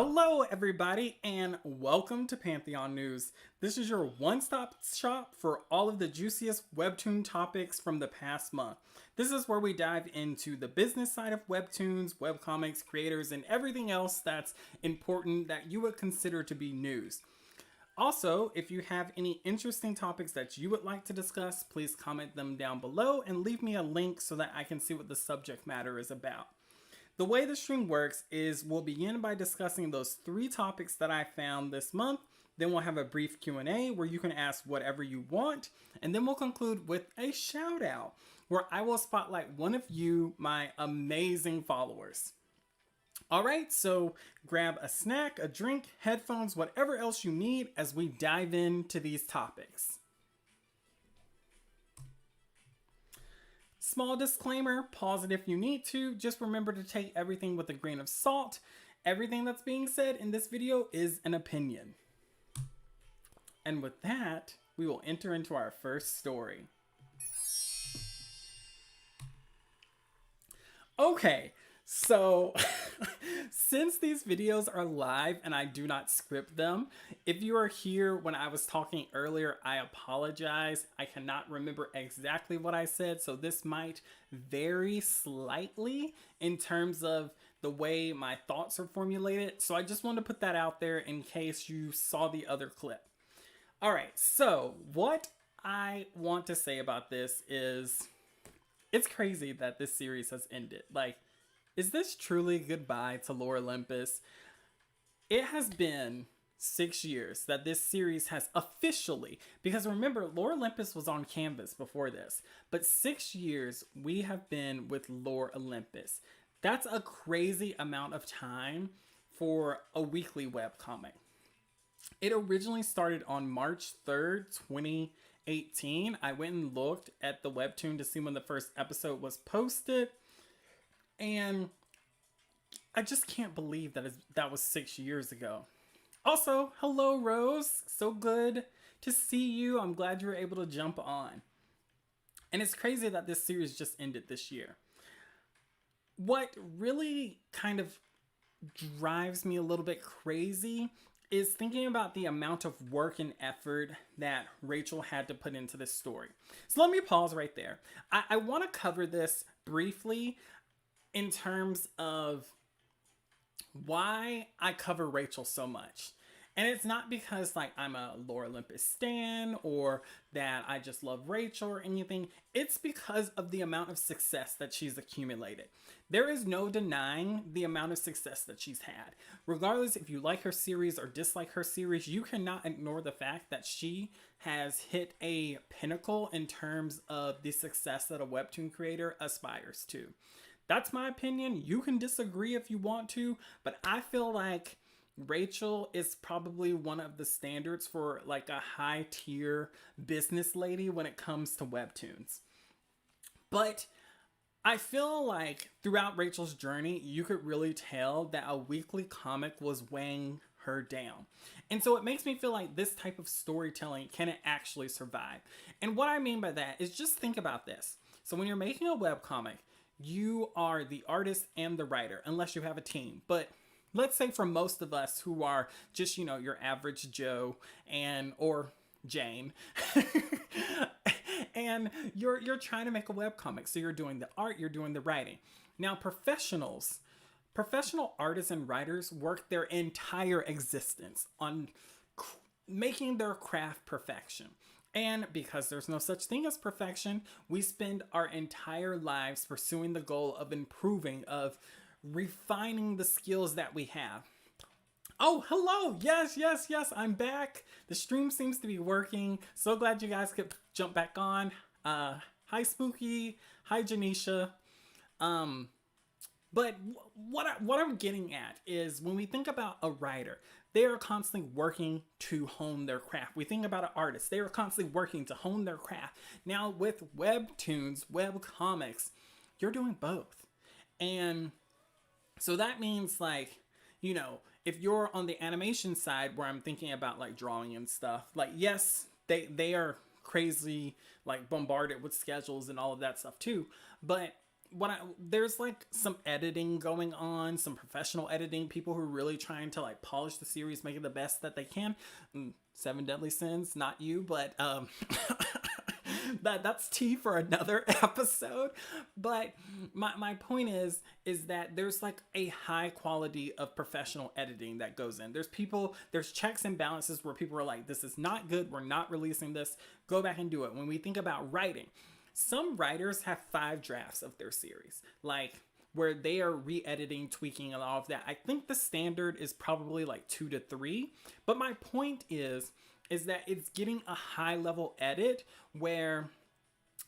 Hello, everybody, and welcome to Pantheon News. This is your one-stop shop for all of the juiciest Webtoon topics from the past month. This is where we dive into the business side of Webtoons, webcomics, creators, and everything else that's important that you would consider to be news. Also, if you have any interesting topics that you would like to discuss, please comment them down below and leave me a link so that I can see what the subject matter is about. The way the stream works is we'll begin by discussing those 3 topics that I found this month. Then we'll have a brief Q&A where you can ask whatever you want. And then we'll conclude with a shout out where I will spotlight one of you, my amazing followers. All right, so grab a snack, a drink, headphones, whatever else you need as we dive into these topics. Small disclaimer, pause it if you need to. Just remember to take everything with a grain of salt. Everything that's being said in this video is an opinion. And with that, we will enter into our first story. Okay, so since these videos are live and I do not script them, if you are here when I was talking earlier, I apologize. I cannot remember exactly what I said, so this might vary slightly in terms of the way my thoughts are formulated. So I just wanted to put that out there in case you saw the other clip. All right, so what I want to say about this is it's crazy that this series has ended. Like, is this truly goodbye to Lore Olympus? It has been 6 years that this series has officially, because remember, Lore Olympus was on Canvas before this, but 6 years we have been with Lore Olympus. That's a crazy amount of time for a weekly webcomic. It originally started on March 3rd, 2018. I went and looked at the Webtoon to see when the first episode was posted. And I just can't believe that was 6 years ago. Also, hello, Rose. So good to see you. I'm glad you were able to jump on. And it's crazy that this series just ended this year. What really kind of drives me a little bit crazy is thinking about the amount of work and effort that Rachel had to put into this story. So let me pause right there. I want to cover this briefly in terms of why I cover Rachel so much. And it's not because like I'm a Lore Olympus stan or that I just love Rachel or anything. It's because of the amount of success that she's accumulated. There is no denying the amount of success that she's had. Regardless if you like her series or dislike her series, you cannot ignore the fact that she has hit a pinnacle in terms of the success that a webtoon creator aspires to. That's my opinion. You can disagree if you want to, but I feel like Rachel is probably one of the standards for like a high tier business lady when it comes to webtoons. But I feel like throughout Rachel's journey, you could really tell that a weekly comic was weighing her down. And so it makes me feel like this type of storytelling can actually survive. And what I mean by that is just think about this. So when you're making a webcomic, you are the artist and the writer, unless you have a team. But let's say for most of us who are just, you know, your average Joe or Jane, and you're trying to make a webcomic. So you're doing the art, you're doing the writing. Now, professional artists and writers work their entire existence on making their craft perfection. And because there's no such thing as perfection, we spend our entire lives pursuing the goal of improving, of refining the skills that we have. Oh, hello. Yes, I'm back. The stream seems to be working. So glad you guys could jump back on. Hi, Spooky. Hi, Janisha. But what I'm getting at is when we think about a writer, they are constantly working to hone their craft. We think about an artist, they are constantly working to hone their craft. Now with webtoons, webcomics, you're doing both. And so that means like, you know, if you're on the animation side where I'm thinking about like drawing and stuff, like yes, they are crazy, like bombarded with schedules and all of that stuff too. But there's like some editing going on, some professional editing, people who are really trying to like polish the series, make it the best that they can. Seven Deadly Sins, not you, but that's tea for another episode. But my point is that there's like a high quality of professional editing that goes in. There's checks and balances where people are like, this is not good, we're not releasing this, go back and do it. When we think about writing, some writers have 5 drafts of their series, like where they are re-editing, tweaking, and all of that. I think the standard is probably like 2 to 3. But my point is that it's getting a high level edit where,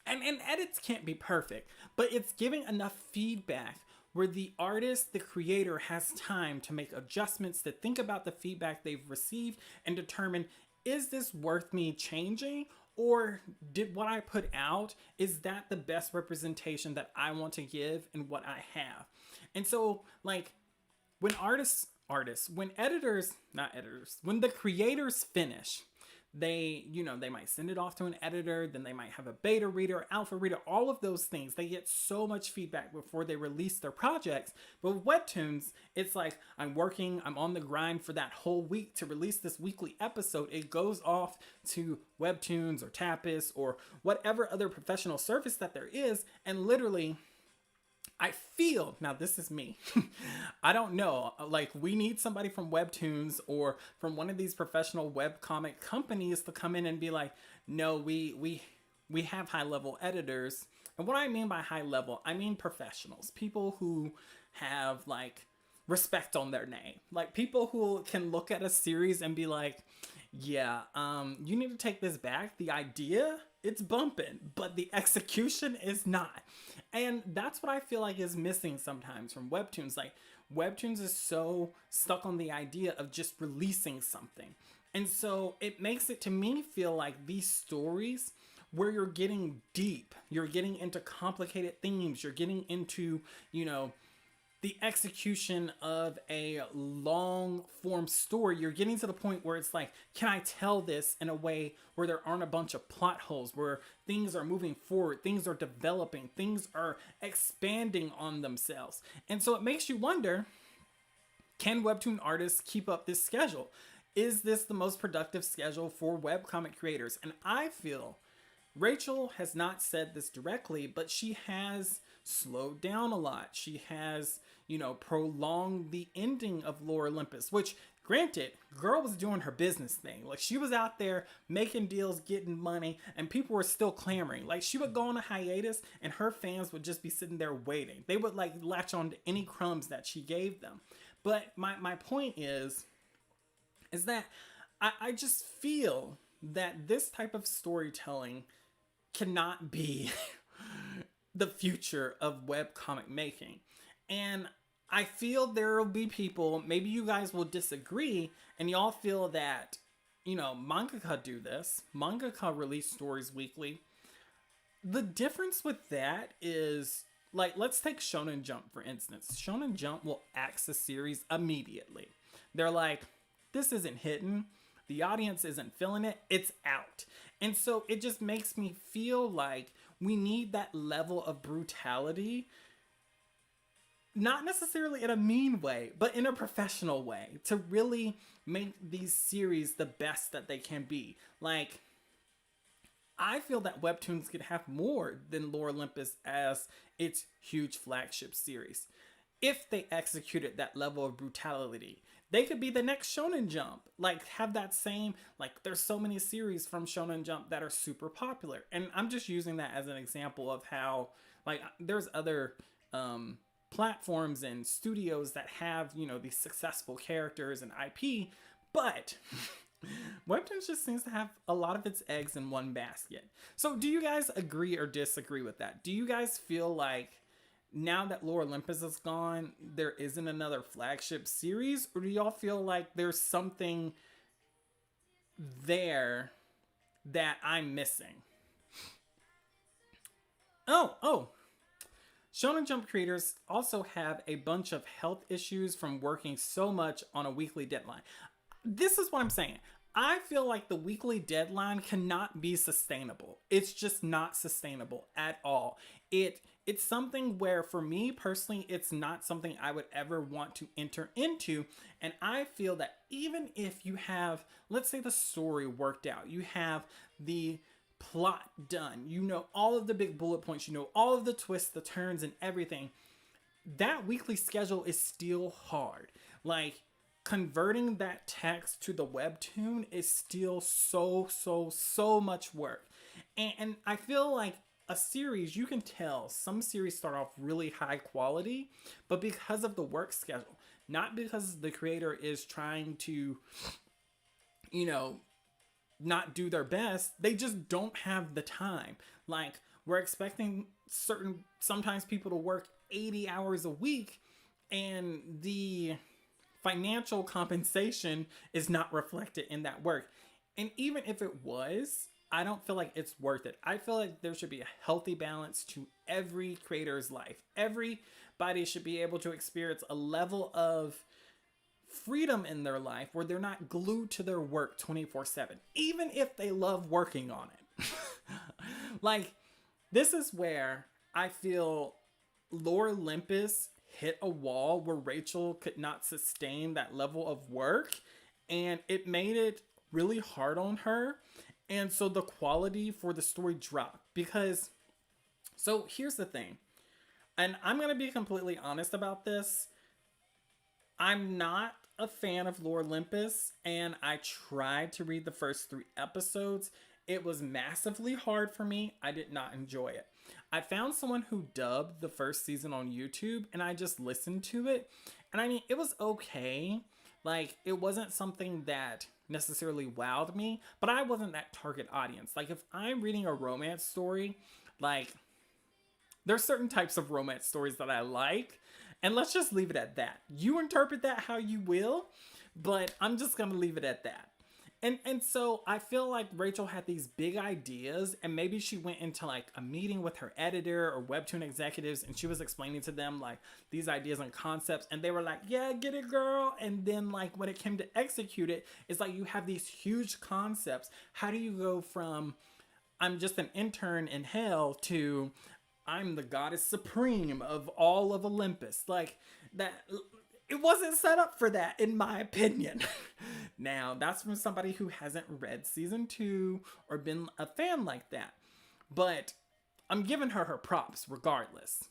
and edits can't be perfect, but it's giving enough feedback where the artist, the creator, has time to make adjustments, to think about the feedback they've received and determine, is this worth me changing? Or did what I put out, is that the best representation that I want to give in what I have? And so, like, when when the creators finish, they might send it off to an editor, then they might have a beta reader, alpha reader, all of those things. They get so much feedback before they release their projects. But with Webtoons, it's like, I'm on the grind for that whole week to release this weekly episode. It goes off to Webtoons or Tapas or whatever other professional service that there is, and literally, I feel, now this is me, I don't know, like we need somebody from Webtoons or from one of these professional webcomic companies to come in and be like, no, we have high level editors. And what I mean by high level, I mean professionals, people who have like respect on their name, like people who can look at a series and be like, yeah, you need to take this back. The idea, it's bumping, but the execution is not. And that's what I feel like is missing sometimes from Webtoons. Like, Webtoons is so stuck on the idea of just releasing something. And so it makes it, to me, feel like these stories where you're getting deep, you're getting into complicated themes, you're getting into, the execution of a long form story, you're getting to the point where it's like, can I tell this in a way where there aren't a bunch of plot holes, where things are moving forward, things are developing, things are expanding on themselves? And so it makes you wonder, can Webtoon artists keep up this schedule? Is this the most productive schedule for webcomic creators? And I feel Rachel has not said this directly, but she has slowed down a lot. She has, prolonged the ending of Lore Olympus, which, granted, girl was doing her business thing. Like, she was out there making deals, getting money, and people were still clamoring. Like, she would go on a hiatus and her fans would just be sitting there waiting. They would like latch on to any crumbs that she gave them. But my point is that I just feel that this type of storytelling cannot be the future of webcomic making. And I feel there will be people, maybe you guys will disagree, and y'all feel that, mangaka do this. Mangaka release stories weekly. The difference with that is, like, let's take Shonen Jump, for instance. Shonen Jump will axe a series immediately. They're like, this isn't hitting. The audience isn't feeling it. It's out. And so it just makes me feel like we need that level of brutality, not necessarily in a mean way, but in a professional way, to really make these series the best that they can be. Like, I feel that Webtoons could have more than Lore Olympus as its huge flagship series. If they executed that level of brutality, they could be the next Shonen Jump. Like, have that same, like, there's so many series from Shonen Jump that are super popular. And I'm just using that as an example of how, like, there's other platforms and studios that have, these successful characters and IP, but Webtoons just seems to have a lot of its eggs in one basket. So do you guys agree or disagree with that? Do you guys feel like now that Lore Olympus is gone, there isn't another flagship series? Or do y'all feel like there's something there that I'm missing? Oh. Shonen Jump creators also have a bunch of health issues from working so much on a weekly deadline. This is what I'm saying. I feel like the weekly deadline cannot be sustainable. It's just not sustainable at all. It it's something where for me personally, it's not something I would ever want to enter into. And I feel that even if you have, let's say, the story worked out, you have the plot done, you know all of the big bullet points, you know all of the twists, the turns, and everything, that weekly schedule is still hard. Like, converting that text to the webtoon is still so much work. And I feel like a series, you can tell some series start off really high quality, but because of the work schedule, not because the creator is trying to, you know, not do their best, they just don't have the time. Like, we're expecting sometimes people to work 80 hours a week, and the financial compensation is not reflected in that work. And even if it was, I don't feel like it's worth it. I feel like there should be a healthy balance to every creator's life. Everybody should be able to experience a level of freedom in their life where they're not glued to their work 24/7, even if they love working on it. Like, this is where I feel Lore Olympus hit a wall where Rachel could not sustain that level of work, and it made it really hard on her. And so the quality for the story dropped because, so here's the thing, and I'm going to be completely honest about this. I'm not a fan of Lore Olympus, and I tried to read the first 3 episodes. It was massively hard for me. I did not enjoy it. I found someone who dubbed the first season on YouTube, and I just listened to it. And I mean, it was okay. Like, it wasn't something that necessarily wowed me, but I wasn't that target audience. Like, if I'm reading a romance story, like, there's certain types of romance stories that I like, and let's just leave it at that. You interpret that how you will, but I'm just gonna leave it at that. And so I feel like Rachel had these big ideas, and maybe she went into like a meeting with her editor or Webtoon executives, and she was explaining to them like these ideas and concepts, and they were like, yeah, get it, girl. And then like when it came to execute it, it's like you have these huge concepts. How do you go from I'm just an intern in hell to I'm the goddess supreme of all of Olympus? Like, that, it wasn't set up for that, in my opinion. Now, that's from somebody who hasn't read season 2 or been a fan like that. But I'm giving her props regardless.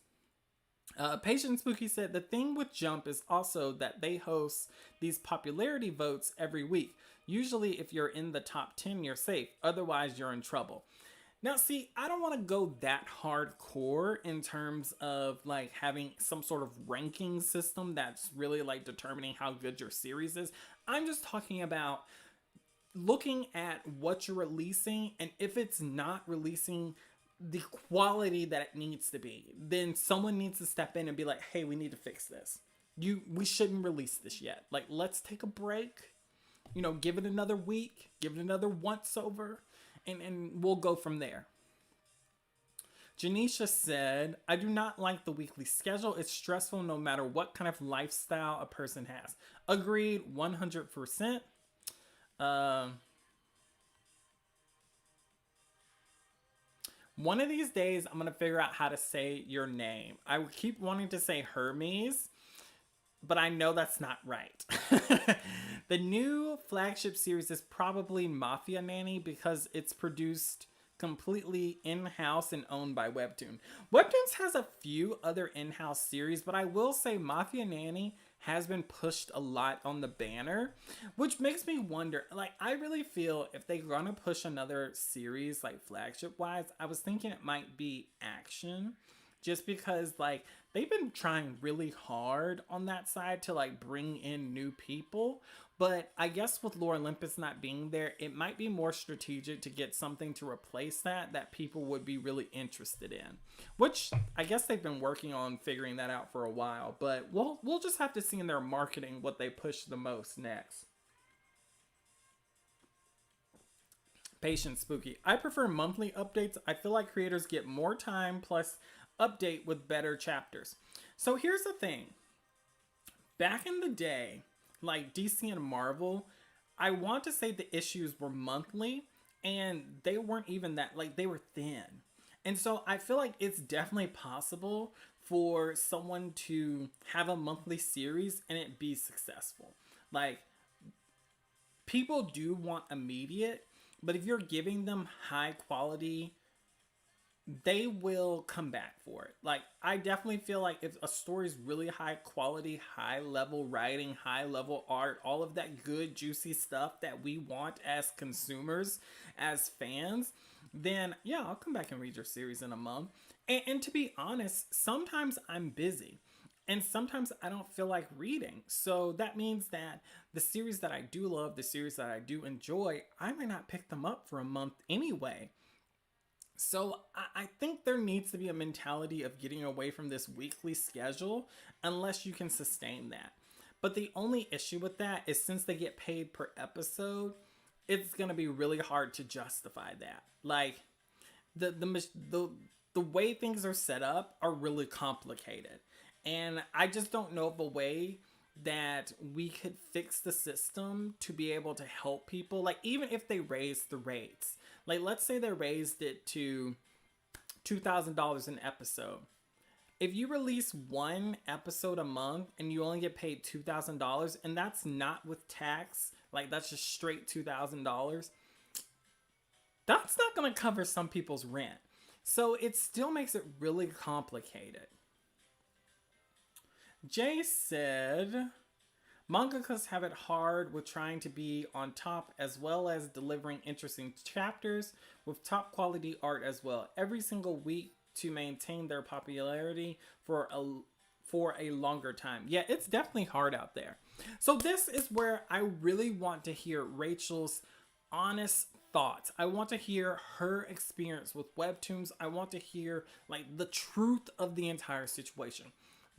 Patient Spooky said, the thing with Jump is also that they host these popularity votes every week. Usually if you're in the top 10, you're safe. Otherwise, you're in trouble. Now, see, I don't want to go that hardcore in terms of like having some sort of ranking system that's really like determining how good your series is. I'm just talking about looking at what you're releasing, and if it's not releasing the quality that it needs to be, then someone needs to step in and be like, hey, we need to fix this. We shouldn't release this yet. Like, let's take a break, you know, give it another week, give it another once over, and we'll go from there. Janisha said, I do not like the weekly schedule. It's stressful no matter what kind of lifestyle a person has. Agreed, 100%. One of these days, I'm going to figure out how to say your name. I would keep wanting to say Hermes, but I know that's not right. The new flagship series is probably Mafia Nanny because it's produced completely in-house and owned by Webtoon. Webtoons has a few other in-house series, but I will say Mafia Nanny has been pushed a lot on the banner, which makes me wonder, like, I really feel if they're gonna push another series, like, flagship-wise, I was thinking it might be Action, just because, like, they've been trying really hard on that side to, like, bring in new people. But I guess with Lore Olympus not being there, it might be more strategic to get something to replace that people would be really interested in. Which I guess they've been working on figuring that out for a while. But we'll just have to see in their marketing what they push the most next. Patient Spooky. I prefer monthly updates. I feel like creators get more time plus update with better chapters. So here's the thing. Back in the day, like DC and Marvel, I want to say the issues were monthly, and they weren't even that, like, they were thin. And so I feel like it's definitely possible for someone to have a monthly series and it be successful. Like, people do want immediate, but if you're giving them high quality, they will come back for it. Like, I definitely feel like if a story is really high quality, high level writing, high level art, all of that good juicy stuff that we want as consumers, as fans, then yeah, I'll come back and read your series in a month. And to be honest, sometimes I'm busy and sometimes I don't feel like reading. So that means that the series that I do love, the series that I do enjoy, I might not pick them up for a month anyway. So I think there needs to be a mentality of getting away from this weekly schedule unless you can sustain that. But the only issue with that is since they get paid per episode, it's gonna be really hard to justify that. Like, the way things are set up are really complicated, and I just don't know of a way that we could fix the system to be able to help people. Like, even if they raise the rates, like let's say they raised it to $2,000 an episode. If you release one episode a month and you only get paid $2,000, and that's not with tax, like that's just straight $2,000, that's not going to cover some people's rent. So it still makes it really complicated. Jay said, mangakas have it hard with trying to be on top as well as delivering interesting chapters with top quality art as well every single week to maintain their popularity for a longer time. Yeah, it's definitely hard out there. So this is where I really want to hear Rachel's honest thoughts. I want to hear her experience with Webtoons. I want to hear like the truth of the entire situation.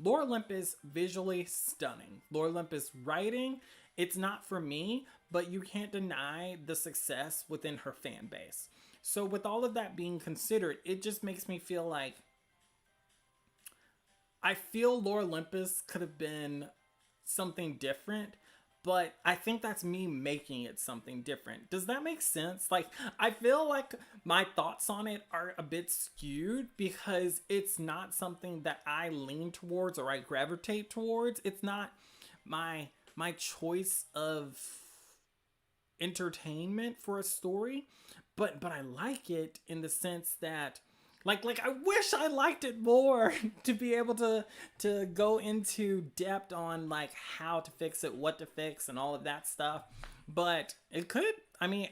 Lore Olympus, visually stunning. Lore Olympus writing, it's not for me, but you can't deny the success within her fan base. So with all of that being considered, it just makes me feel like I feel Lore Olympus could have been something different, but I think that's me making it something different. Does that make sense? Like, I feel like my thoughts on it are a bit skewed because it's not something that I lean towards or I gravitate towards. It's not my choice of entertainment for a story, but I like it in the sense that like I wish I liked it more to be able to go into depth on like how to fix it, what to fix, and all of that stuff. But it could, I mean,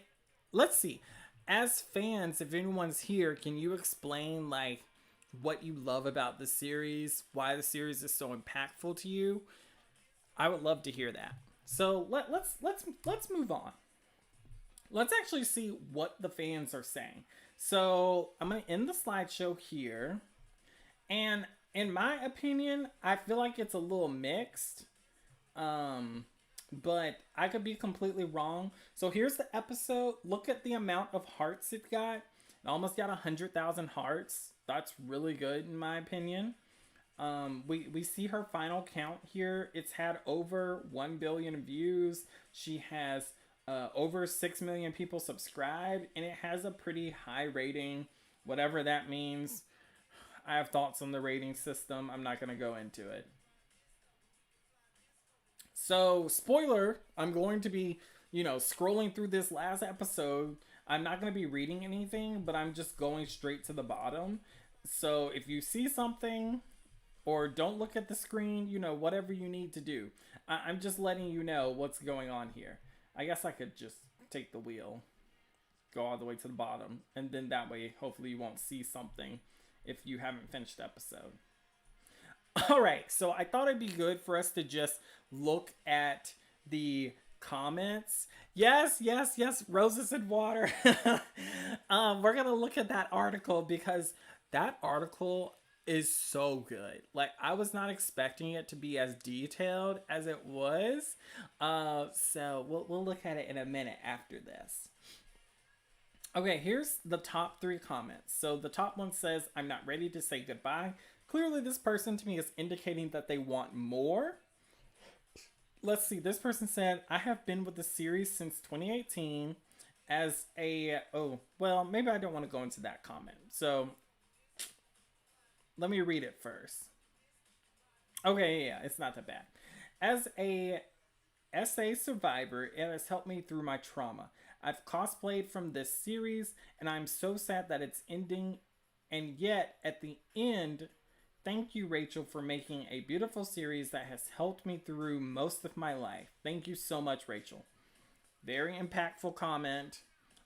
let's see. As fans, if anyone's here, can you explain like what you love about the series, why the series is so impactful to you? I would love to hear that. So let's move on. Let's actually see what the fans are saying. So I'm going to end the slideshow here. And in my opinion, I feel like it's a little mixed. But I could be completely wrong. So here's the episode. Look at the amount of hearts it got. It almost got 100,000 hearts. That's really good in my opinion. We see her final count here. It's had over 1 billion views. She has over 6 million people subscribed, and it has a pretty high rating, whatever that means. I have thoughts on the rating system. I'm not going to go into it. So, spoiler, I'm going to be, scrolling through this last episode. I'm not going to be reading anything, but I'm just going straight to the bottom. So, if you see something or don't look at the screen, whatever you need to do. I'm just letting you know what's going on here. I guess I could just take the wheel, go all the way to the bottom, and then that way, hopefully you won't see something if you haven't finished the episode. All right, so I thought it'd be good for us to just look at the comments. Yes, roses and water. We're going to look at that article because that article is so good. Like, I was not expecting it to be as detailed as it was. So we'll look at it in a minute after this. Okay, here's the top 3 comments. So the top one says, I'm not ready to say goodbye. Clearly this person to me is indicating that they want more. Let's see, this person said, I have been with the series since 2018 as a, maybe I don't want to go into that comment. So let me read it first. Okay, yeah, it's not that bad. As a SA survivor, it has helped me through my trauma. I've cosplayed from this series, and I'm so sad that it's ending. And yet, at the end, thank you, Rachel, for making a beautiful series that has helped me through most of my life. Thank you so much, Rachel. Very impactful comment.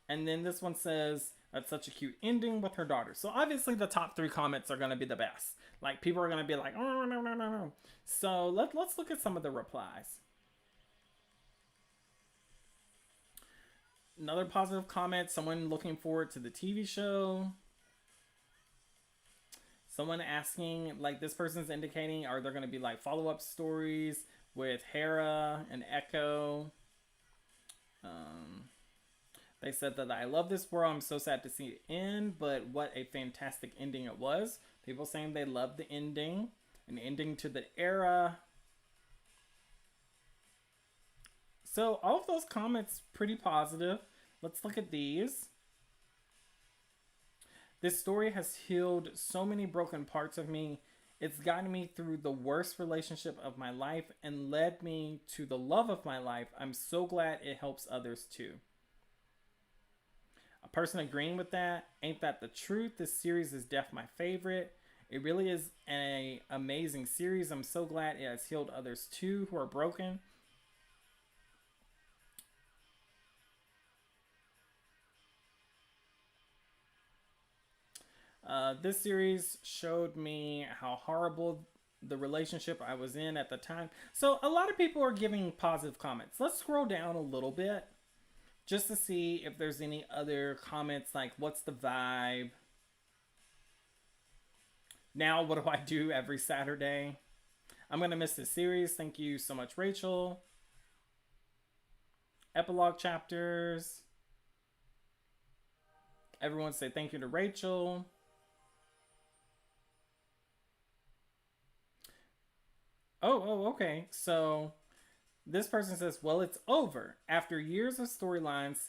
And then this one says, that's such a cute ending with her daughter. So obviously the top 3 comments are going to be the best. Like, people are going to be like, oh, no, no, no, no. So let's look at some of the replies. Another positive comment, someone looking forward to the TV show. Someone asking, like, this person's indicating, are there going to be like follow-up stories with Hera and Echo? They said that I love this world. I'm so sad to see it end, but what a fantastic ending it was. People saying they loved the ending, an ending to the era. So all of those comments pretty positive. Let's look at these. This story has healed so many broken parts of me. It's gotten me through the worst relationship of my life and led me to the love of my life. I'm so glad it helps others too. A person agreeing with that. Ain't that the truth? This series is def my favorite. It really is an amazing series. I'm so glad it has healed others too who are broken. This series showed me how horrible the relationship I was in at the time. So a lot of people are giving positive comments. Let's scroll down a little bit just to see if there's any other comments like, what's the vibe? Now, what do I do every Saturday? I'm going to miss this series. Thank you so much, Rachel. Epilogue chapters. Everyone say thank you to Rachel. Oh, okay. So this person says, well, it's over. After years of storylines,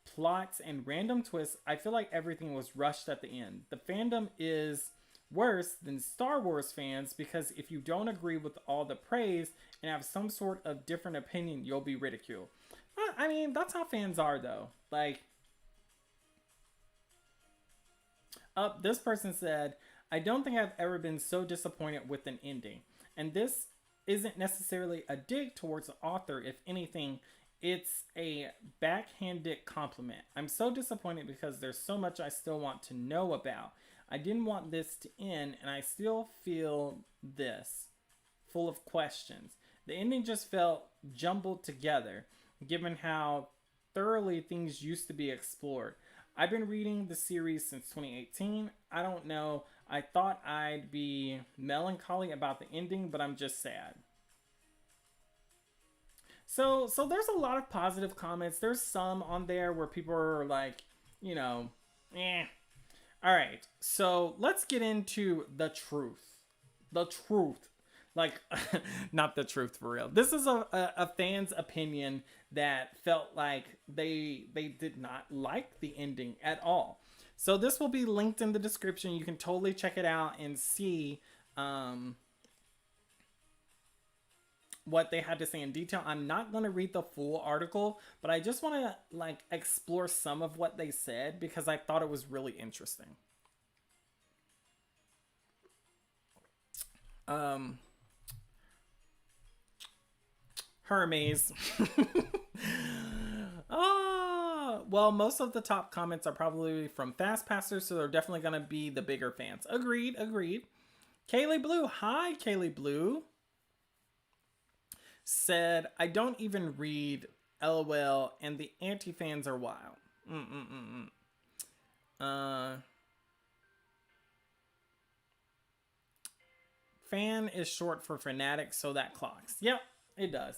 plots, and random twists, I feel like everything was rushed at the end. The fandom is worse than Star Wars fans because if you don't agree with all the praise and have some sort of different opinion, you'll be ridiculed. I mean, that's how fans are, though. Like, this person said, I don't think I've ever been so disappointed with an ending. And this isn't necessarily a dig towards the author. If anything, it's a backhanded compliment. I'm so disappointed because there's so much I still want to know about. I didn't want this to end, and I still feel this, full of questions. The ending just felt jumbled together, given how thoroughly things used to be explored. I've been reading the series since 2018. I don't know. I thought I'd be melancholy about the ending, but I'm just sad. So there's a lot of positive comments. There's some on there where people are like, you know, eh. All right. So let's get into the truth. The truth. Like, not the truth for real. This is a fan's opinion that felt like they did not like the ending at all. So this will be linked in the description. You can totally check it out and see what they had to say in detail. I'm not going to read the full article, but I just want to like explore some of what they said because I thought it was really interesting. Hermes. Well, most of the top comments are probably from Fast Passers, so they're definitely going to be the bigger fans. Agreed. Kaylee Blue. Hi, Kaylee Blue. Said, I don't even read LOL, and the anti-fans are wild. Fan is short for fanatic, so that clocks. Yep, it does.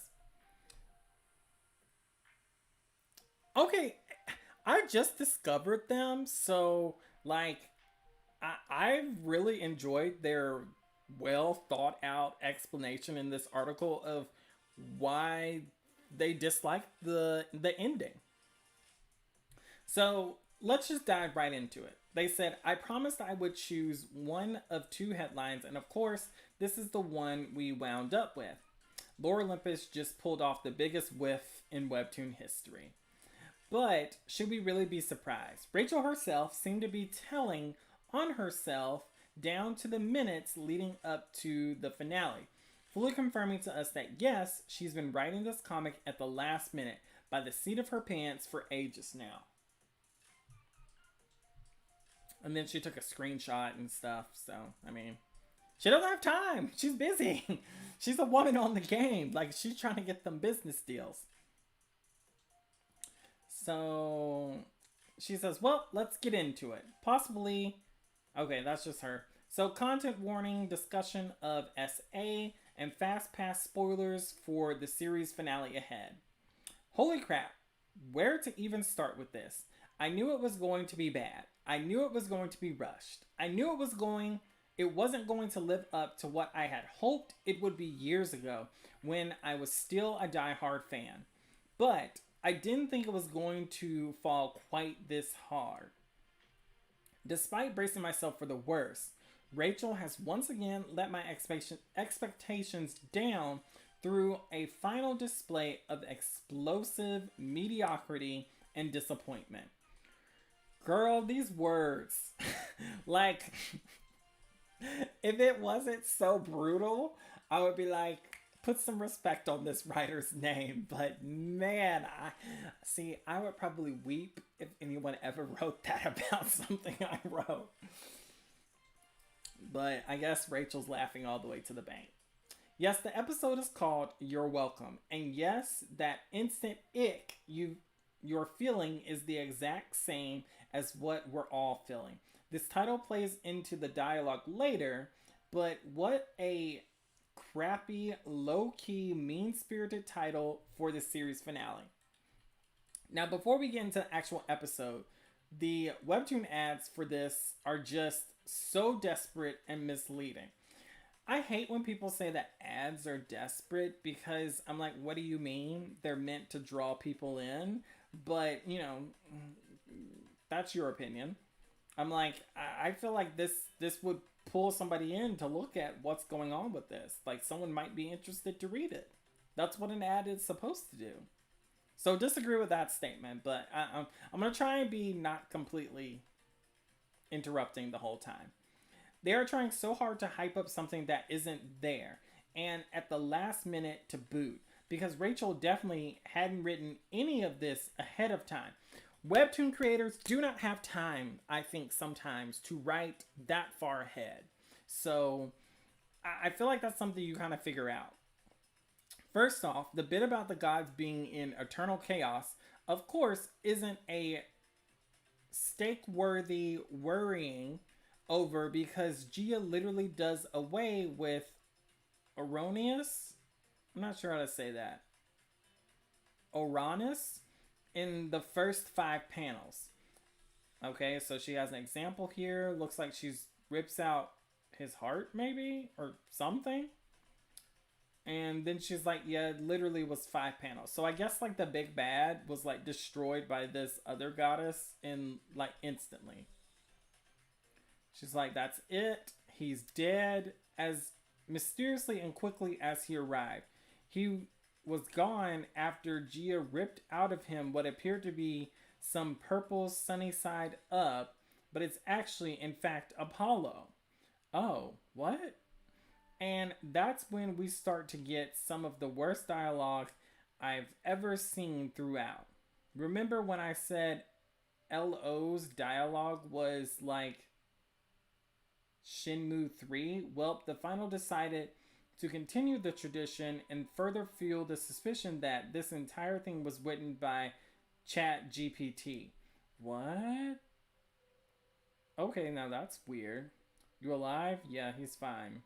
Okay, I just discovered them, so like I really enjoyed their well thought out explanation in this article of why they disliked the ending. So let's just dive right into it. They said, I promised I would choose one of two headlines, and of course, this is the one we wound up with. Lore Olympus just pulled off the biggest whiff in Webtoon history. But should we really be surprised? Rachel herself seemed to be telling on herself down to the minutes leading up to the finale, fully confirming to us that yes, she's been writing this comic at the last minute by the seat of her pants for ages now. And then she took a screenshot and stuff. So, I mean, she doesn't have time. She's busy. She's a woman on the game. Like, she's trying to get them business deals. So, she says, well, let's get into it. Possibly, okay, that's just her. So, content warning, discussion of SA, and fast pass spoilers for the series finale ahead. Holy crap, where to even start with this? I knew it was going to be bad. I knew it was going to be rushed. I knew it wasn't going to live up to what I had hoped it would be years ago when I was still a diehard fan. But I didn't think it was going to fall quite this hard. Despite bracing myself for the worst, Rachel has once again let my expectations down through a final display of explosive mediocrity and disappointment. Girl, these words, like, if it wasn't so brutal, I would be like, put some respect on this writer's name. But man, I would probably weep if anyone ever wrote that about something I wrote. But I guess Rachel's laughing all the way to the bank. Yes, the episode is called You're Welcome. And yes, that instant ick you're feeling is the exact same as what we're all feeling. This title plays into the dialogue later, but what a crappy, low-key, mean-spirited title for the series finale. Now, before we get into the actual episode, the Webtoon ads for this are just so desperate and misleading. I hate when people say that ads are desperate because I'm like, what do you mean? They're meant to draw people in, but, you know, that's your opinion. I'm like, I feel like this would pull somebody in to look at what's going on with this. Like, someone might be interested to read it. That's what an ad is supposed to do. So disagree with that statement, but I'm going to try and be not completely interrupting the whole time. They are trying so hard to hype up something that isn't there, and at the last minute to boot, because Rachel definitely hadn't written any of this ahead of time. Webtoon creators do not have time, I think, sometimes to write that far ahead. So I feel like that's something you kind of figure out. First off, the bit about the gods being in eternal chaos, of course, isn't a stake-worthy worrying over because Gia literally does away with Erroneous. I'm not sure how to say that. Uranus in the first 5 panels. Okay, so she has an example here. Looks like she's rips out his heart, maybe, or something. And then she's like, yeah, it literally was 5 panels. So I guess like the big bad was like destroyed by this other goddess in like instantly. She's like, that's it. He's dead. As mysteriously and quickly as he arrived. He was gone after Gia ripped out of him what appeared to be some purple sunny side up, but it's actually, in fact, Apollo. Oh, what? And that's when we start to get some of the worst dialogue I've ever seen throughout. Remember when I said LO's dialogue was like Shenmue 3? Well, the final decided to continue the tradition and further fuel the suspicion that this entire thing was written by ChatGPT. What? Okay, now that's weird. You alive? Yeah, he's fine.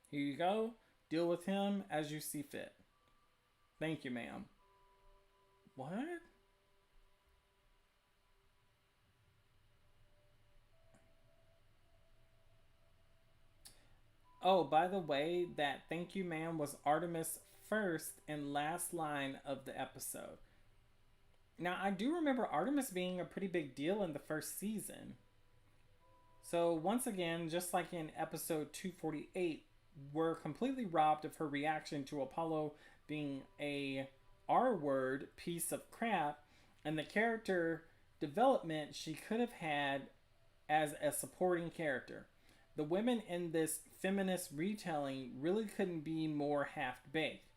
Here you go. Deal with him as you see fit. Thank you, ma'am. What? Oh, by the way, that thank you, ma'am was Artemis' first and last line of the episode. Now, I do remember Artemis being a pretty big deal in the first season. So, once again, just like in episode 248, we're completely robbed of her reaction to Apollo being a R word piece of crap and the character development she could have had as a supporting character. The women in this feminist retelling really couldn't be more half baked.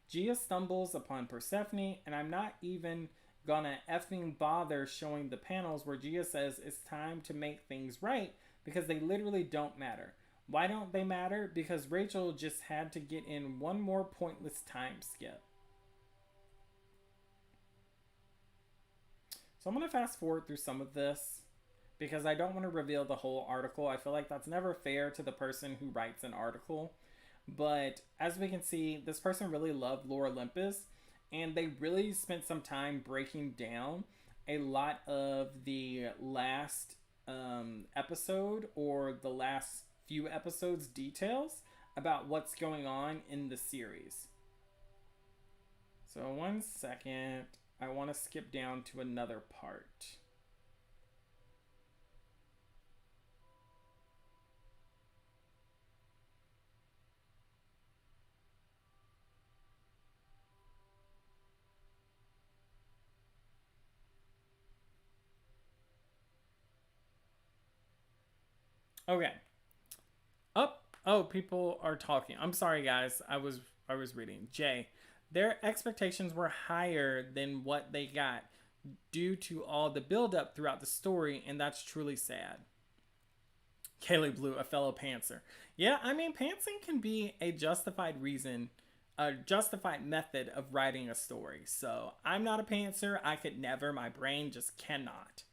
Gia stumbles upon Persephone, and I'm not even gonna effing bother showing the panels where Gia says it's time to make things right because they literally don't matter. Why don't they matter? Because Rachel just had to get in one more pointless time skip. So I'm going to fast forward through some of this because I don't want to reveal the whole article. I feel like that's never fair to the person who writes an article. But as we can see, this person really loved Lore Olympus, and they really spent some time breaking down a lot of the last episode or the last few episodes details about what's going on in the series. So 1 second, I want to skip down to another part. Okay. Oh, people are talking. I'm sorry, guys. I was reading. Jay, their expectations were higher than what they got due to all the buildup throughout the story, and that's truly sad. Kaylee Blue, a fellow pantser. Yeah, I mean, pantsing can be a justified reason, a justified method of writing a story. So I'm not a pantser. I could never. My brain just cannot.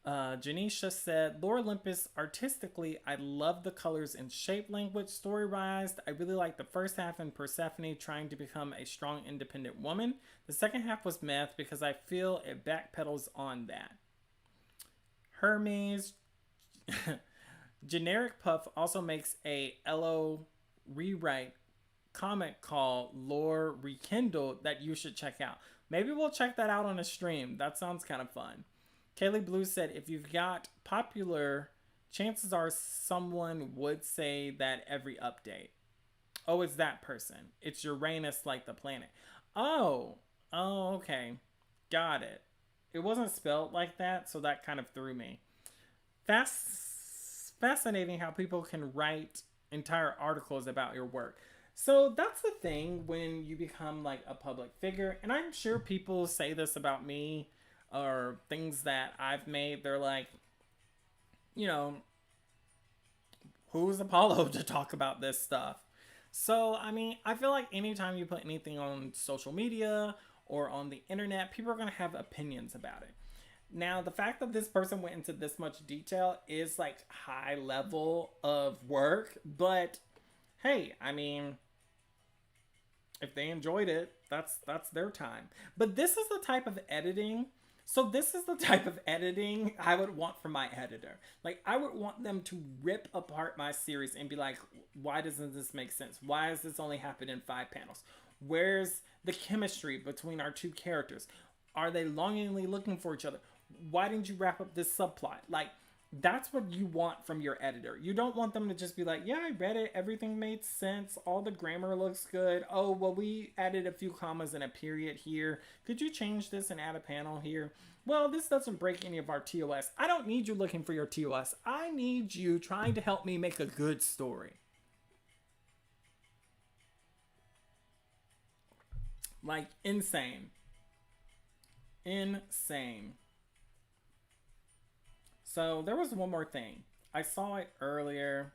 Janisha said, Lore Olympus, artistically, I love the colors and shape language story-wise. I really liked the first half in Persephone trying to become a strong, independent woman. The second half was meth because I feel it backpedals on that. Hermes, Generic Puff also makes a LO rewrite comic called Lore Rekindled that you should check out. Maybe we'll check that out on a stream. That sounds kind of fun. Kaylee Blue said, if you've got popular, chances are someone would say that every update. Oh, it's that person. It's Uranus like the planet. Oh, okay. Got it. It wasn't spelled like that, so that kind of threw me. Fascinating how people can write entire articles about your work. So that's the thing when you become like a public figure. And I'm sure people say this about me or things that I've made. They're like, you know, who's Apollo to talk about this stuff? So, I mean, I feel like anytime you put anything on social media or on the internet, people are going to have opinions about it. Now, the fact that this person went into this much detail is like high level of work, but hey, I mean, if they enjoyed it, that's their time. But this is the type of editing. So this is the type of editing I would want from my editor. Like, I would want them to rip apart my series and be like, why doesn't this make sense? Why does this only happen in 5 panels? Where's the chemistry between our two characters? Are they longingly looking for each other? Why didn't you wrap up this subplot? Like, that's what you want from your editor. You don't want them to just be like, yeah, I read it. Everything made sense. All the grammar looks good. Oh, well, we added a few commas and a period here. Could you change this and add a panel here? Well, this doesn't break any of our TOS. I don't need you looking for your TOS. I need you trying to help me make a good story. Like, insane. Insane. So there was one more thing. I saw it earlier.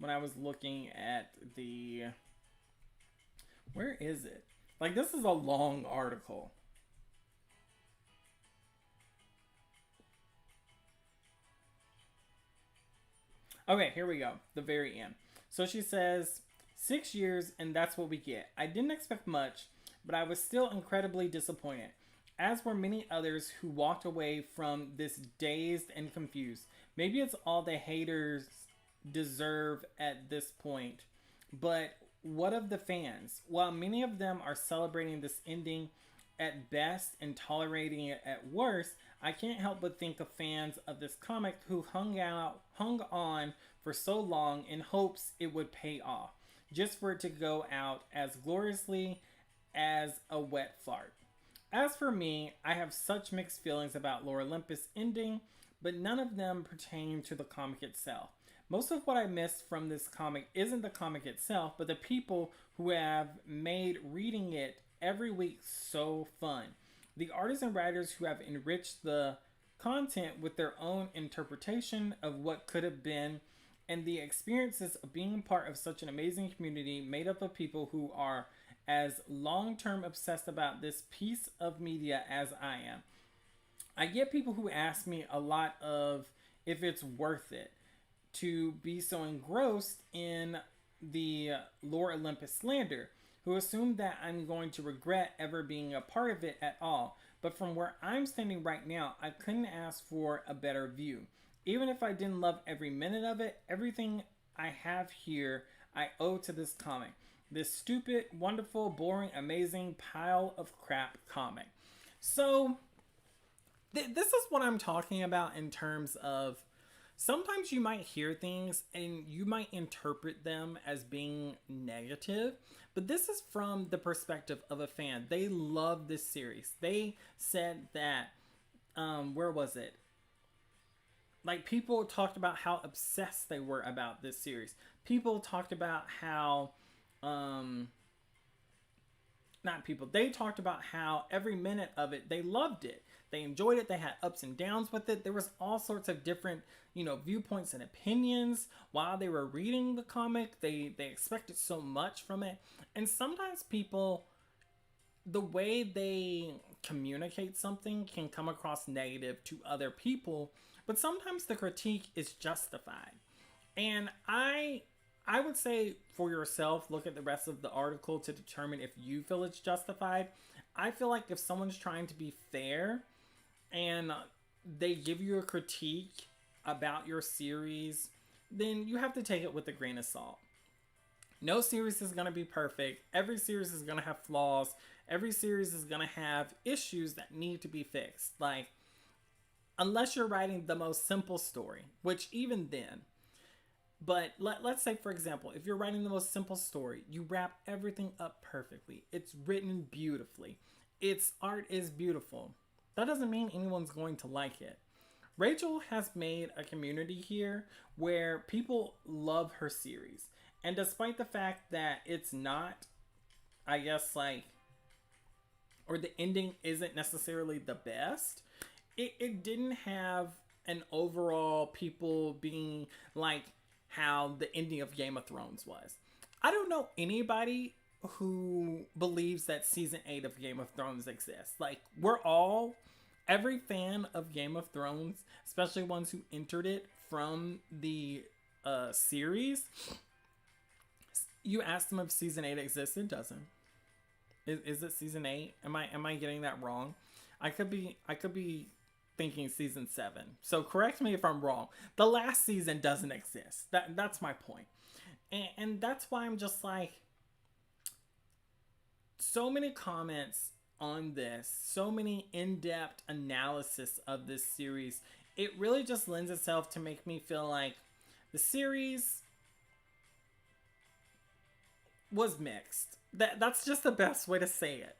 When I was looking at the... Where is it? Like, this is a long article. Okay, here we go. The very end. So she says, 6 years and that's what we get. I didn't expect much, but I was still incredibly disappointed, as were many others who walked away from this dazed and confused. Maybe it's all the haters deserve at this point. But what of the fans? While many of them are celebrating this ending at best and tolerating it at worst, I can't help but think of fans of this comic who hung on for so long in hopes it would pay off, just for it to go out as gloriously as a wet fart. As for me, I have such mixed feelings about Lore Olympus ending, but none of them pertain to the comic itself. Most of what I missed from this comic isn't the comic itself, but the people who have made reading it every week so fun. The artists and writers who have enriched the content with their own interpretation of what could have been, and the experiences of being part of such an amazing community made up of people who are as long-term obsessed about this piece of media as I am. I get people who ask me a lot of if it's worth it to be so engrossed in the Lore Olympus slander, who assume that I'm going to regret ever being a part of it at all. But from where I'm standing right now, I couldn't ask for a better view. Even if I didn't love every minute of it, everything I have here I owe to this comic. This stupid, wonderful, boring, amazing pile of crap comic. So, this is what I'm talking about in terms of sometimes you might hear things and you might interpret them as being negative, but this is from the perspective of a fan. They love this series. They said that, where was it? Like, people talked about how obsessed they were about this series. People talked about how, they talked about how every minute of it, they loved it. They enjoyed it. They had ups and downs with it. There was all sorts of different, viewpoints and opinions while they were reading the comic. They expected so much from it. And sometimes people, the way they communicate something can come across negative to other people, but sometimes the critique is justified. And I would say for yourself, look at the rest of the article to determine if you feel it's justified. I feel like if someone's trying to be fair and they give you a critique about your series, then you have to take it with a grain of salt. No series is going to be perfect. Every series is going to have flaws. Every series is going to have issues that need to be fixed. Like, unless you're writing the most simple story, which even then, but let's say, for example, if you're writing the most simple story, you wrap everything up perfectly. It's written beautifully. Its art is beautiful. That doesn't mean anyone's going to like it. Rachel has made a community here where people love her series. And despite the fact that it's not, I guess, or the ending isn't necessarily the best, it didn't have an overall people being like how the ending of Game of Thrones was. I don't know anybody who believes that season 8 of Game of Thrones exists. Like, every fan of Game of Thrones, especially ones who entered it from the series, you ask them if season 8 exists, it doesn't. Is it season 8? Am I getting that wrong? I could be thinking season 7. So correct me if I'm wrong. The last season doesn't exist. That's my point. And that's why I'm just like, so many comments on this, so many in-depth analysis of this series. It really just lends itself to make me feel like the series was mixed. That's just the best way to say it.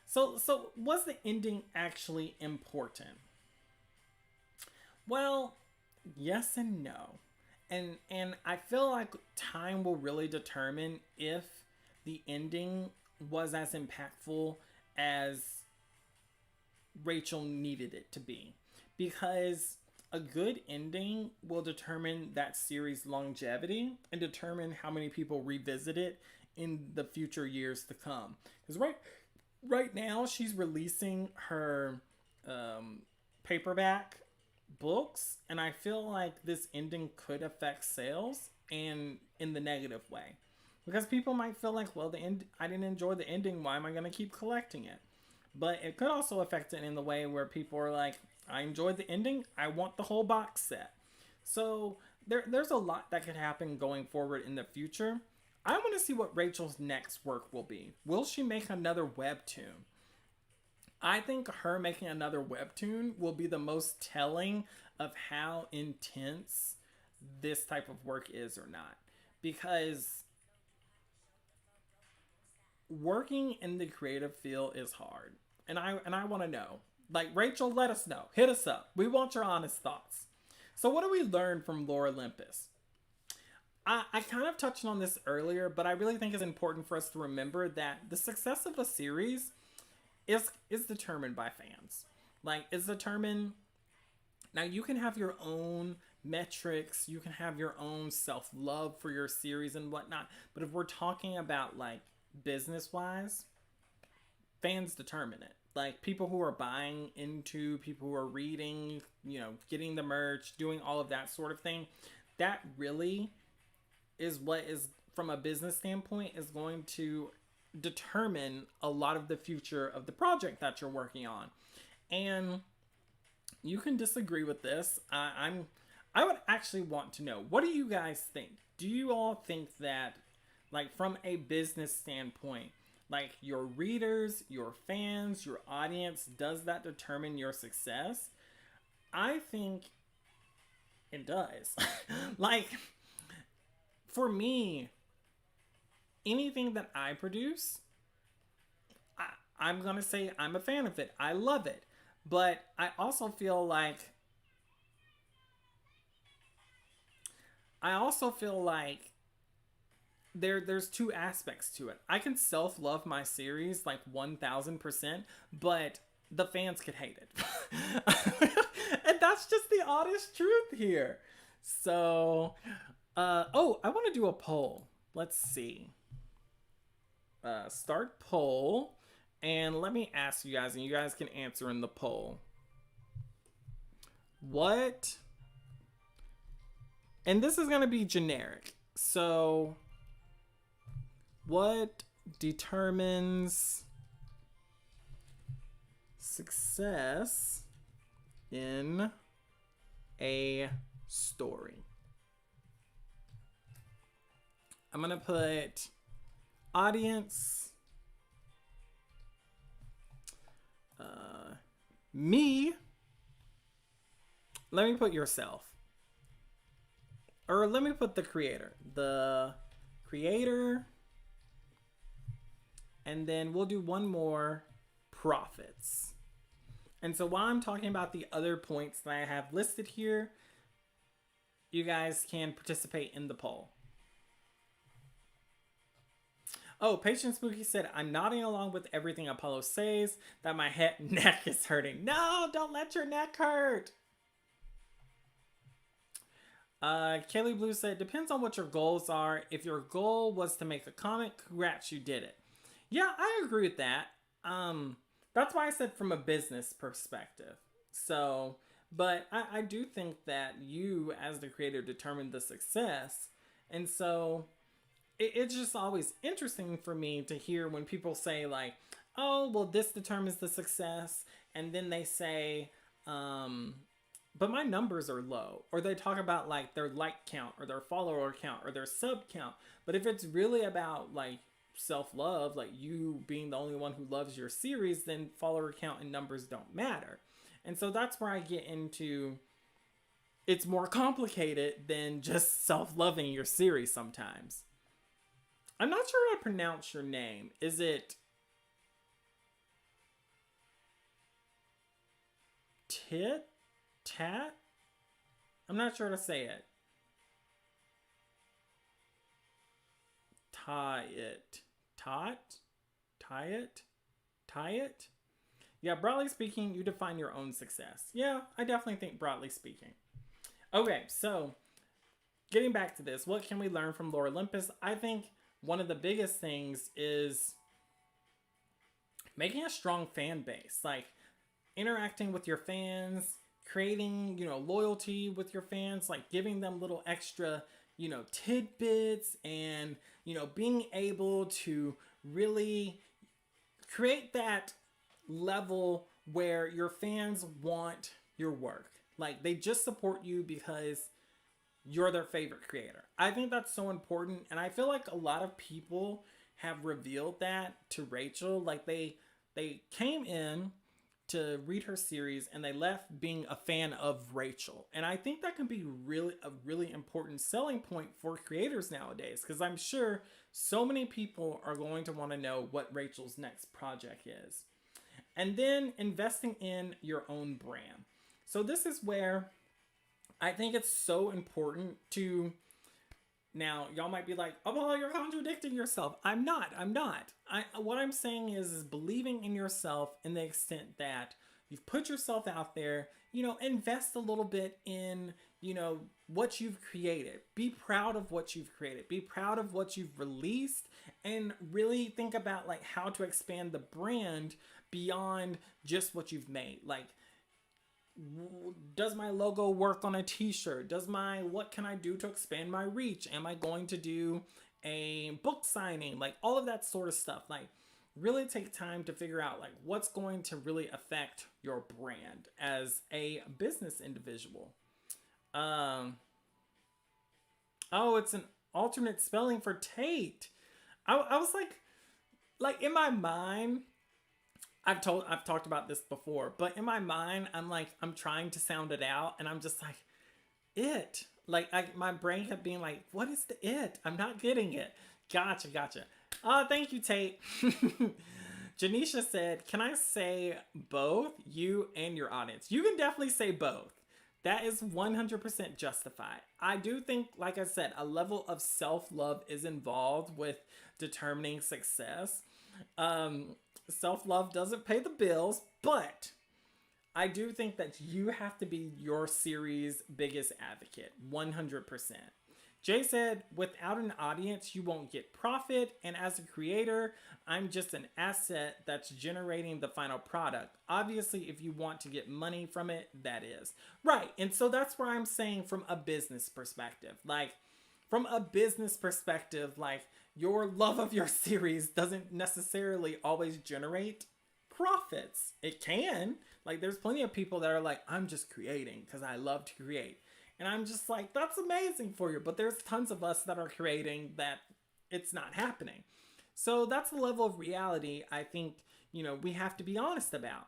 So was the ending actually important? Well, yes and no. And I feel like time will really determine if the ending was as impactful as Rachel needed it to be. Because a good ending will determine that series' longevity and determine how many people revisit it in the future years to come. Because right now she's releasing her paperback books, and I feel like this ending could affect sales and in the negative way, because people might feel like, well, I didn't enjoy the ending, why am I going to keep collecting it? But it could also affect it in the way where people are like, I enjoyed the ending, I want the whole box set. So there's a lot that could happen going forward in the future. I want to see what Rachel's next work will be. Will she make another webtoon? I think her making another webtoon will be the most telling of how intense this type of work is or not. Because working in the creative field is hard. And I want to know. Like, Rachel, let us know. Hit us up. We want your honest thoughts. So what do we learn from Lore Olympus? I kind of touched on this earlier, but I really think it's important for us to remember that the success of a series is determined by fans. Like, it's determined. Now, you can have your own metrics, you can have your own self-love for your series and whatnot, but if we're talking about, like, business-wise, fans determine it. Like, people who are buying into, people who are reading, getting the merch, doing all of that sort of thing, that really is what is, from a business standpoint, is going to determine a lot of the future of the project that you're working on. And you can disagree with this. I would actually want to know, what do you guys think? Do you all think that, like, from a business standpoint, like, your readers, your fans, your audience, does that determine your success? I think it does. Like, for me, anything that I produce, I'm going to say I'm a fan of it. I love it. But I also feel like there's two aspects to it. I can self-love my series like 1000%, but the fans could hate it. And that's just the honest truth here. So, I want to do a poll. Let's see. Start poll. And let me ask you guys, and you guys can answer in the poll. What? And this is going to be generic. So, what determines success in a story? I'm going to put audience, me. Let me put yourself. Or let me put the creator. The creator. And then we'll do one more, profits. And so while I'm talking about the other points that I have listed here, you guys can participate in the poll. Oh, Patient Spooky said, I'm nodding along with everything Apollo says, that my neck is hurting. No, don't let your neck hurt. Kaylee Blue said, depends on what your goals are. If your goal was to make a comic, congrats, you did it. Yeah, I agree with that. That's why I said from a business perspective. So, but I do think that you, as the creator, determine the success. And so it's just always interesting for me to hear when people say, like, oh, well, this determines the success. And then they say, but my numbers are low. Or they talk about, like, their like count or their follower count or their sub count. But if it's really about, like, self-love, like you being the only one who loves your series, then follower count and numbers don't matter. And so that's where I get into, it's more complicated than just self-loving your series sometimes. I'm not sure how to pronounce your name. Is it Tat? I'm not sure how to say it. Tie it. Yeah, broadly speaking, you define your own success. Yeah, I definitely think broadly speaking. Okay, so getting back to this, what can we learn from Lore Olympus? I think one of the biggest things is making a strong fan base, like interacting with your fans, creating, loyalty with your fans, like giving them little extra, tidbits and, being able to really create that level where your fans want your work. Like, they just support you because you're their favorite creator. I think that's so important. And I feel like a lot of people have revealed that to Rachel. Like they came in to read her series and they left being a fan of Rachel. And I think that can be a really important selling point for creators nowadays, because I'm sure so many people are going to want to know what Rachel's next project is. And then investing in your own brand. So this is where I think it's so important to, now y'all might be like, oh, well, you're contradicting yourself. I'm not. What I'm saying is believing in yourself in the extent that you've put yourself out there, invest a little bit in, what you've created. Be proud of what you've created. Be proud of what you've released, and really think about like how to expand the brand beyond just what you've made. Like, does my logo work on a t-shirt? What can I do to expand my reach? Am I going to do a book signing? Like all of that sort of stuff. Like really take time to figure out like what's going to really affect your brand as a business individual. Oh, it's an alternate spelling for Tate. I was like in my mind, I've talked about this before, but in my mind, I'm trying to sound it out, and I'm just like, it. Like my brain kept being like, what is the it? I'm not getting it. Gotcha. Oh, thank you, Tate. Janisha said, can I say both, you and your audience? You can definitely say both. That is 100% justified. I do think, like I said, a level of self-love is involved with determining success. Self-love doesn't pay the bills, but I do think that you have to be your series' biggest advocate, 100%. Jay said, without an audience, you won't get profit. And as a creator, I'm just an asset that's generating the final product. Obviously, if you want to get money from it, that is. Right. And so that's where I'm saying from a business perspective. Like, from a business perspective, like, your love of your series doesn't necessarily always generate profits. It can. Like, there's plenty of people that are like, I'm just creating because I love to create. And I'm just like, that's amazing for you. But there's tons of us that are creating that it's not happening. So that's the level of reality I think, we have to be honest about.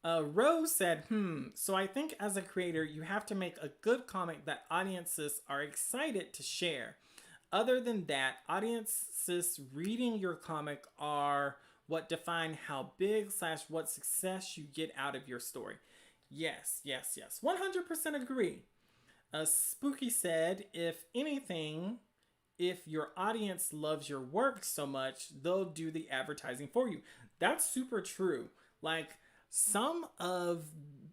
Rose said, so I think as a creator, you have to make a good comic that audiences are excited to share. Other than that, audiences reading your comic are what define how big / what success you get out of your story. Yes. 100% agree. Spooky said, if anything, if your audience loves your work so much, they'll do the advertising for you. That's super true. Like, some of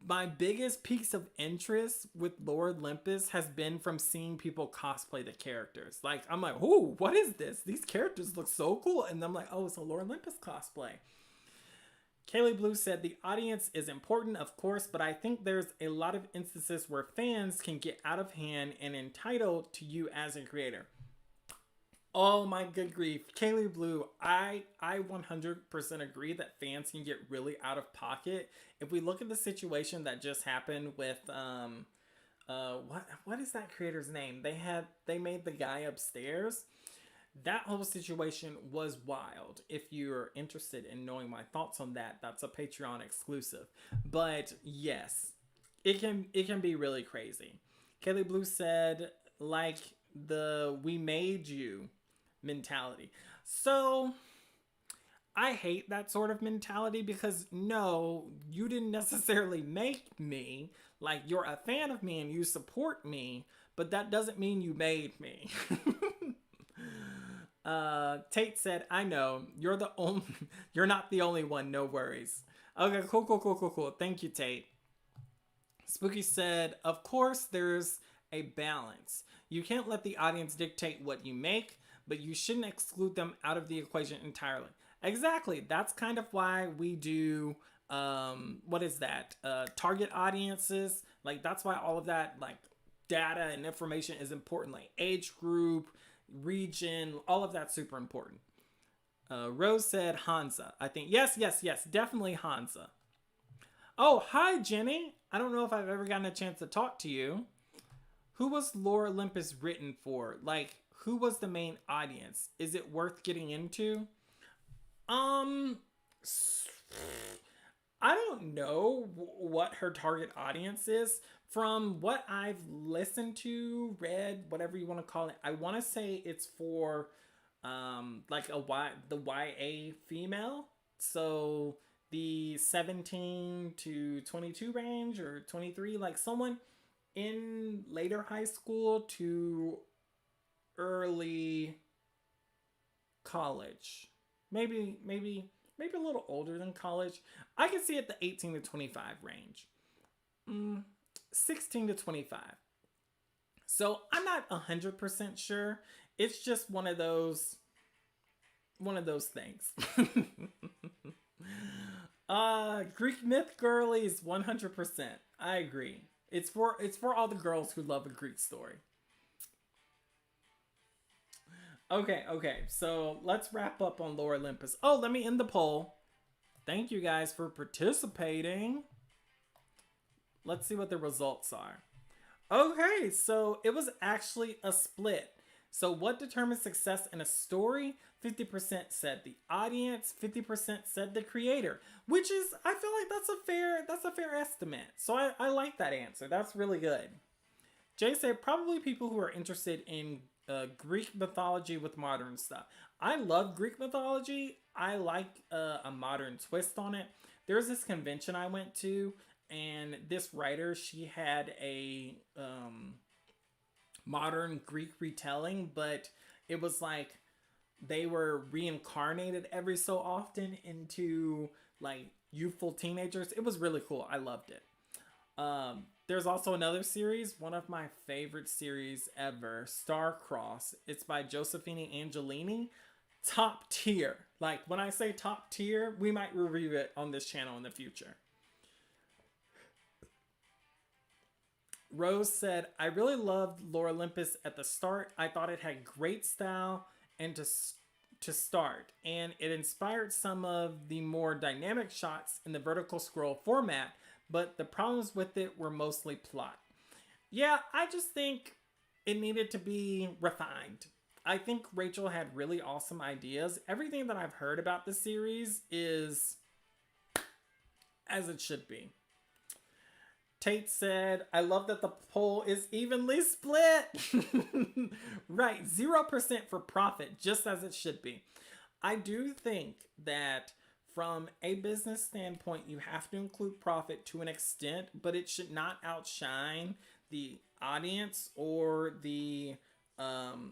my biggest peaks of interest with Lord Olympus has been from seeing people cosplay the characters. Like, I'm like, oh, what is this? These characters look so cool. And I'm like, oh, it's a Lord Olympus cosplay. Kaylee Blue said, the audience is important, of course, but I think there's a lot of instances where fans can get out of hand and entitled to you as a creator. Oh my good grief. Kaylee Blue, I 100% agree that fans can get really out of pocket. If we look at the situation that just happened with, what is that creator's name? They made the guy upstairs. That whole situation was wild. If you're interested in knowing my thoughts on that, that's a Patreon exclusive. But yes, it can be really crazy. Kelly Blue said, like the "we made you" mentality. So I hate that sort of mentality because no, you didn't necessarily make me. Like, you're a fan of me and you support me, but that doesn't mean you made me. Tate said, I know, you're not the only one, no worries. Okay, cool. Thank you, Tate. Spooky said, of course there's a balance. You can't let the audience dictate what you make, but you shouldn't exclude them out of the equation entirely. Exactly. That's kind of why we do, target audiences. Like, that's why all of that, like, data and information is important. Like, age group, region, all of that's super important. Rose said Hansa. I think, yes, definitely Hansa. Oh, hi, Jenny. I don't know if I've ever gotten a chance to talk to you. Who was Lore Olympus written for? Like, who was the main audience? Is it worth getting into? Um, I don't know what her target audience is. From what I've listened to, read, whatever you want to call it, I want to say it's for like the YA female. So the 17 to 22 range, or 23, like someone in later high school to early college. Maybe a little older than college. I can see it the 18 to 25 range. 16 to 25. So I'm not 100% sure. It's just one of those things. Greek myth girlies, 100%. I agree. It's for all the girls who love a Greek story. Okay. So let's wrap up on Lore Olympus. Oh, let me end the poll. Thank you guys for participating. Let's see what the results are. Okay, so it was actually a split. So what determines success in a story? 50% said the audience, 50% said the creator, which is, I feel like that's a fair estimate. So I like that answer. That's really good. Jay said probably people who are interested in Greek mythology with modern stuff. I love Greek mythology. I like a modern twist on it. There's this convention I went to, and this writer, she had a modern Greek retelling, but it was like they were reincarnated every so often into like youthful teenagers. It was really cool. I loved it. There's also another series, one of my favorite series ever, Star-Crossed. It's by Josephine Angelini. Top tier. Like, when I say top tier, we might review it on this channel in the future. Rose said, I really loved Lore Olympus at the start. I thought it had great style and to start, and it inspired some of the more dynamic shots in the vertical scroll format, but the problems with it were mostly plot. Yeah, I just think it needed to be refined. I think Rachel had really awesome ideas. Everything that I've heard about the series is as it should be. Tate said, I love that the poll is evenly split. Right, 0% for profit, just as it should be. I do think that from a business standpoint, you have to include profit to an extent, but it should not outshine the audience or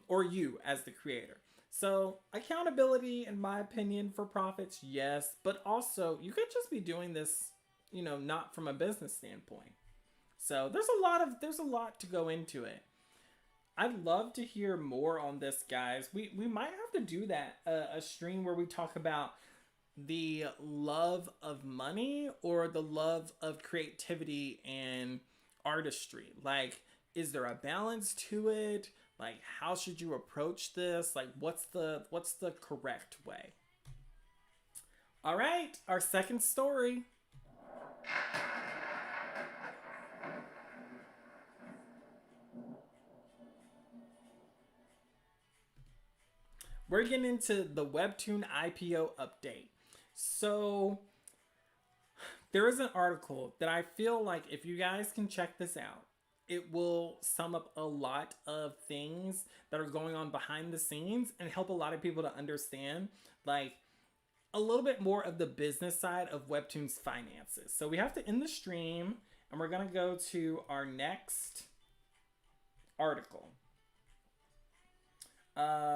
or you as the creator. So accountability, in my opinion, for profits, yes, but also you could just be doing this, not from a business standpoint. So there's a lot to go into it. I'd love to hear more on this, guys. We might have to do that, a stream where we talk about the love of money or the love of creativity and artistry. Like, is there a balance to it? Like, how should you approach this? Like, what's the correct way? All right, our second story. We're getting into the Webtoon IPO update. So there is an article that I feel like if you guys can check this out, it will sum up a lot of things that are going on behind the scenes and help a lot of people to understand like a little bit more of the business side of Webtoons finances. So we have to end the stream and we're going to go to our next article. No.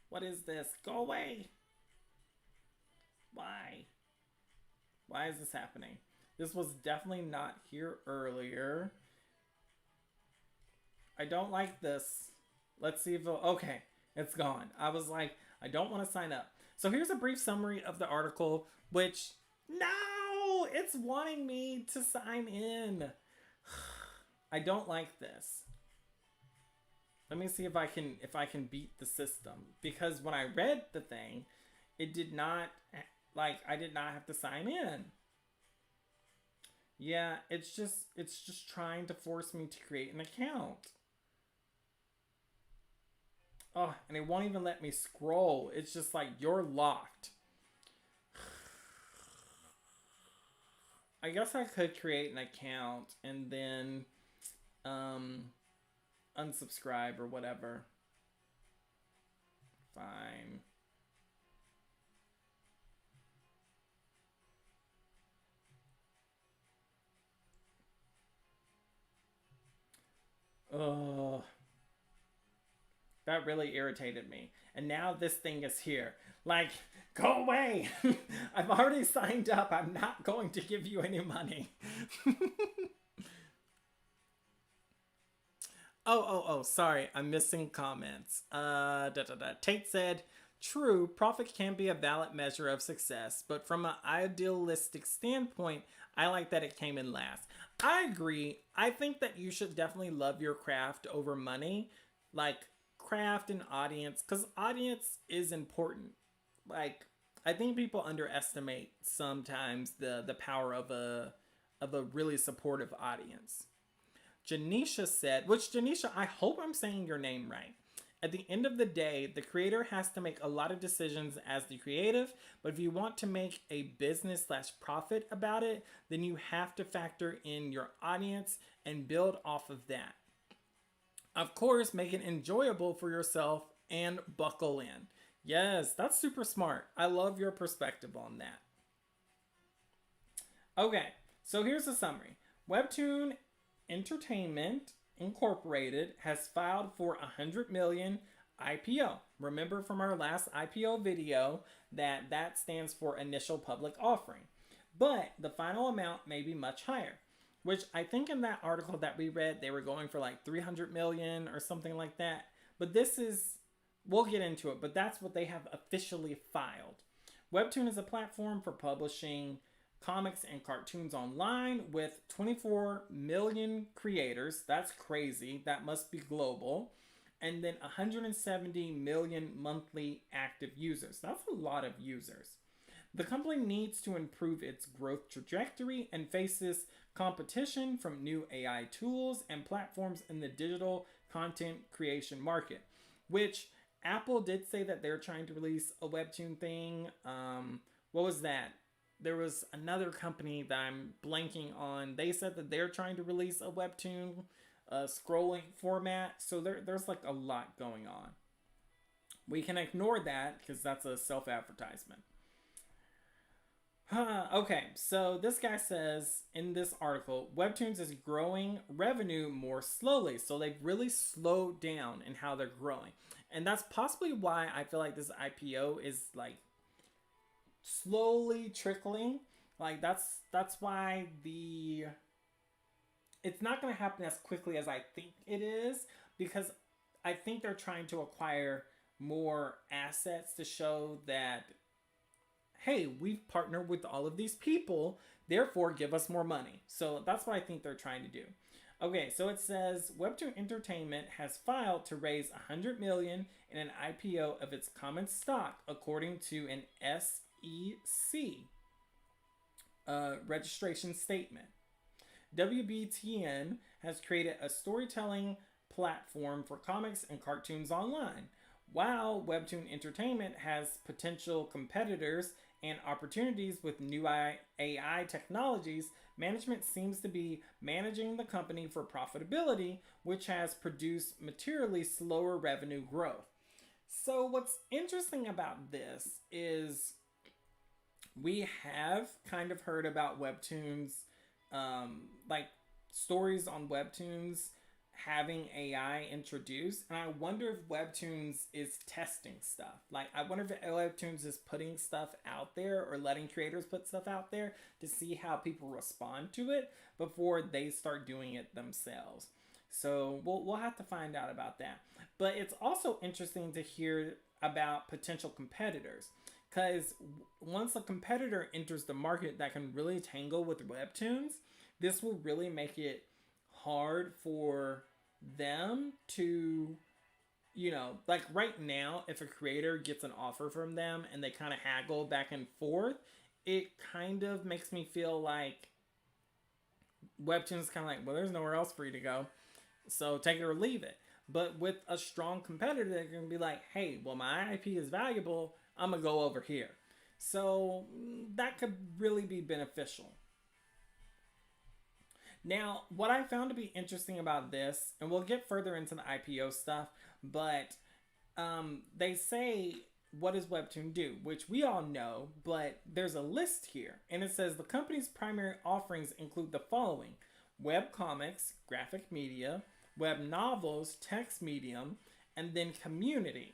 What is this? Go away. Why? Why is this happening? This was definitely not here earlier. I don't like this. Let's see if okay, it's gone. I was like, I don't want to sign up. So here's a brief summary of the article, which, no, it's wanting me to sign in. I don't like this. Let me see if I can beat the system, because when I read the thing, it did not, like, I did not have to sign in. Yeah, it's just trying to force me to create an account. Oh, and it won't even let me scroll. It's just like you're locked. I guess I could create an account and then um unsubscribe or whatever. Fine. Oh, that really irritated me. And now this thing is here. Like, go away. I've already signed up. I'm not going to give you any money. Sorry. I'm missing comments. Tate said, true, profit can be a valid measure of success, but from an idealistic standpoint, I like that it came in last. I agree. I think that you should definitely love your craft over money. Like, craft and audience, because audience is important. Like, I think people underestimate sometimes the power of a really supportive audience. Janisha said, which Janisha, I hope I'm saying your name right. At the end of the day, the creator has to make a lot of decisions as the creative, but if you want to make a business slash profit about it, then you have to factor in your audience and build off of that. Of course, make it enjoyable for yourself and buckle in. Yes, that's super smart. I love your perspective on that. Okay, so here's a summary. Webtoon Entertainment Incorporated has filed for 100 million IPO. Remember from our last IPO video that stands for initial public offering. But the final amount may be much higher, which I think in that article that we read they were going for like 300 million or something like that. But this is we'll get into it, but that's what they have officially filed. Webtoon is a platform for publishing comics and cartoons online with 24 million creators. That's crazy. That must be global. And then 170 million monthly active users. That's a lot of users. The company needs to improve its growth trajectory and faces competition from new AI tools and platforms in the digital content creation market, which Apple did say that they're trying to release a Webtoon thing. What was that? There was another company that I'm blanking on. They said that they're trying to release a Webtoon scrolling format. So there's like a lot going on. We can ignore that because that's a self advertisement. Okay, so this guy says in this article, Webtoons is growing revenue more slowly. So they've really slowed down in how they're growing. And that's possibly why I feel like this IPO is like slowly trickling. Like that's why the it's not going to happen as quickly as I think it is because I think they're trying to acquire more assets to show that hey, we've partnered with all of these people, therefore give us more money. So that's what I think they're trying to do. Okay, so it says Webtoon Entertainment has filed to raise 100 million in an IPO of its common stock, according to an SEC registration statement. WBTN has created a storytelling platform for comics and cartoons online, while Webtoon Entertainment has potential competitors and opportunities with new AI technologies. Management seems to be managing the company for profitability, which has produced materially slower revenue growth. So, what's interesting about this is we have kind of heard about Webtoons, like stories on Webtoons having AI introduced, and I wonder if Webtoons is testing stuff. Like, I wonder if Webtoons is putting stuff out there or letting creators put stuff out there to see how people respond to it before they start doing it themselves. So we'll have to find out about that. But it's also interesting to hear about potential competitors because once a competitor enters the market that can really tangle with Webtoons, this will really make it hard for them to, like right now, if a creator gets an offer from them and they kind of haggle back and forth, it kind of makes me feel like Webtoons kind of like, well, there's nowhere else for you to go, so take it or leave it. But with a strong competitor, they're going to be like, hey, well, my IP is valuable. I'm going to go over here. So that could really be beneficial. Now, what I found to be interesting about this, and we'll get further into the IPO stuff, but they say, what does Webtoon do? Which we all know, but there's a list here. And it says the company's primary offerings include the following: web comics, graphic media, web novels, text medium, and then community.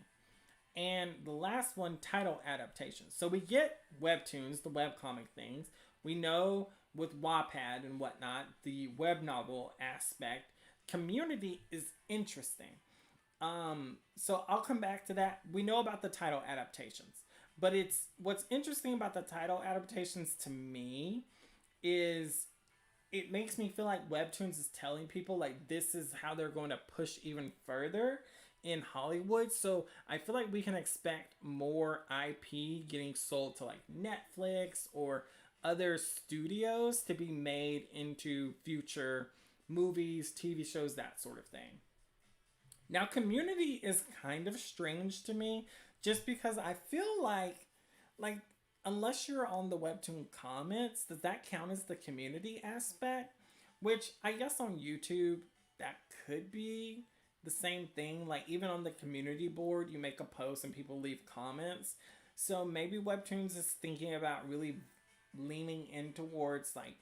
And the last one, title adaptations. So we get Webtoons, the webcomic things. We know with Wattpad and whatnot, the web novel aspect. Community is interesting. So I'll come back to that. We know about the title adaptations, but it's what's interesting about the title adaptations to me is it makes me feel like Webtoons is telling people like this is how they're going to push even further in Hollywood. So I feel like we can expect more IP getting sold to like Netflix or other studios to be made into future movies, TV shows, that sort of thing. Now, Community is kind of strange to me just because I feel like unless you're on the Webtoon comments, does that count as the community aspect? Which I guess on YouTube that could be the same thing. Like even on the community board, you make a post and people leave comments. So maybe Webtoons is thinking about really leaning in towards like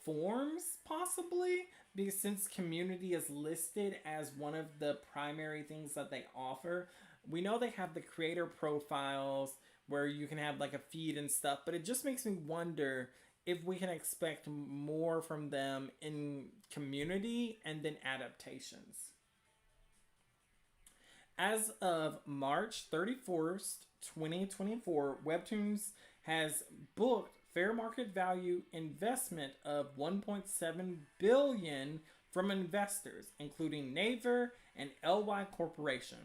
forms possibly, because since community is listed as one of the primary things that they offer, we know they have the creator profiles where you can have like a feed and stuff, but it just makes me wonder if we can expect more from them in community and then adaptations. As of March 31st, 2024, Webtoons has booked fair market value investment of $1.7 billion from investors, including Naver and LY Corporation.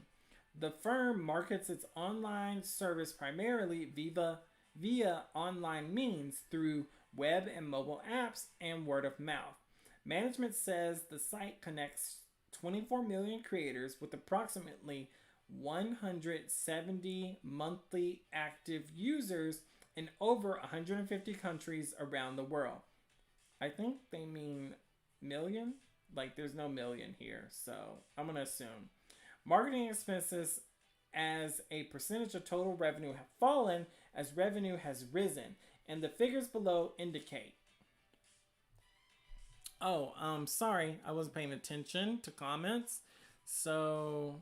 The firm markets its online service primarily via online means through web and mobile apps and word of mouth. Management says the site connects 24 million creators with approximately 170 monthly active users in over 150 countries around the world. I think they mean million. Like there's no million here, so I'm going to assume. Marketing expenses as a percentage of total revenue have fallen as revenue has risen, and the figures below indicate. Oh, sorry, I wasn't paying attention to comments. So,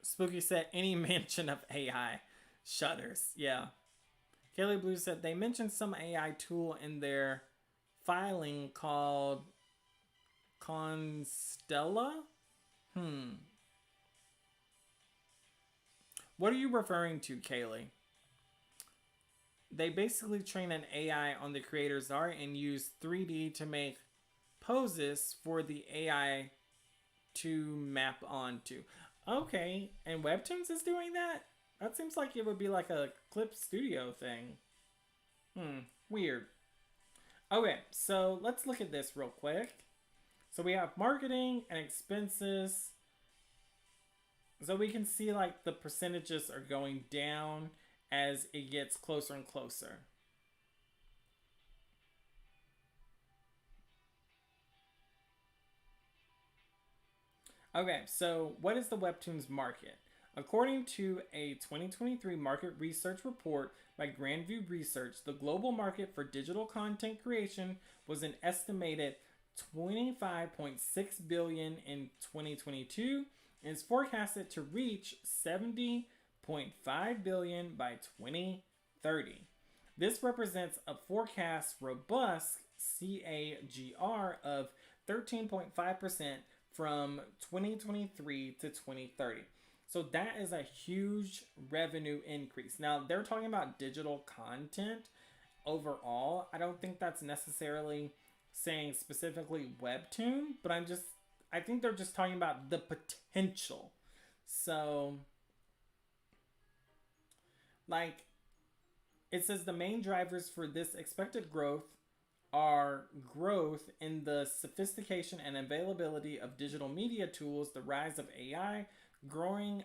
Spooky said any mention of AI shudders. Yeah. Kelly Blue said they mentioned some AI tool in their filing called Constella. What are you referring to, Kaylee? They basically train an AI on the creator's art and use 3D to make poses for the AI to map onto. Okay, and Webtoons is doing that? That seems like it would be like a Clip Studio thing. Weird. Okay, so let's look at this real quick. So we have marketing and expenses. So we can see like the percentages are going down as it gets closer and closer. Okay, so what is the Webtoons market? According to a 2023 market research report by Grandview Research, the global market for digital content creation was an estimated $25.6 billion in 2022 and is forecasted to reach $70.5 billion by 2030. This represents a forecast robust CAGR of 13.5% from 2023 to 2030. So that is a huge revenue increase. Now, they're talking about digital content overall. I don't think that's necessarily saying specifically Webtoon, but I think they're just talking about the potential. So, like, it says the main drivers for this expected growth are growth in the sophistication and availability of digital media tools, the rise of AI, growing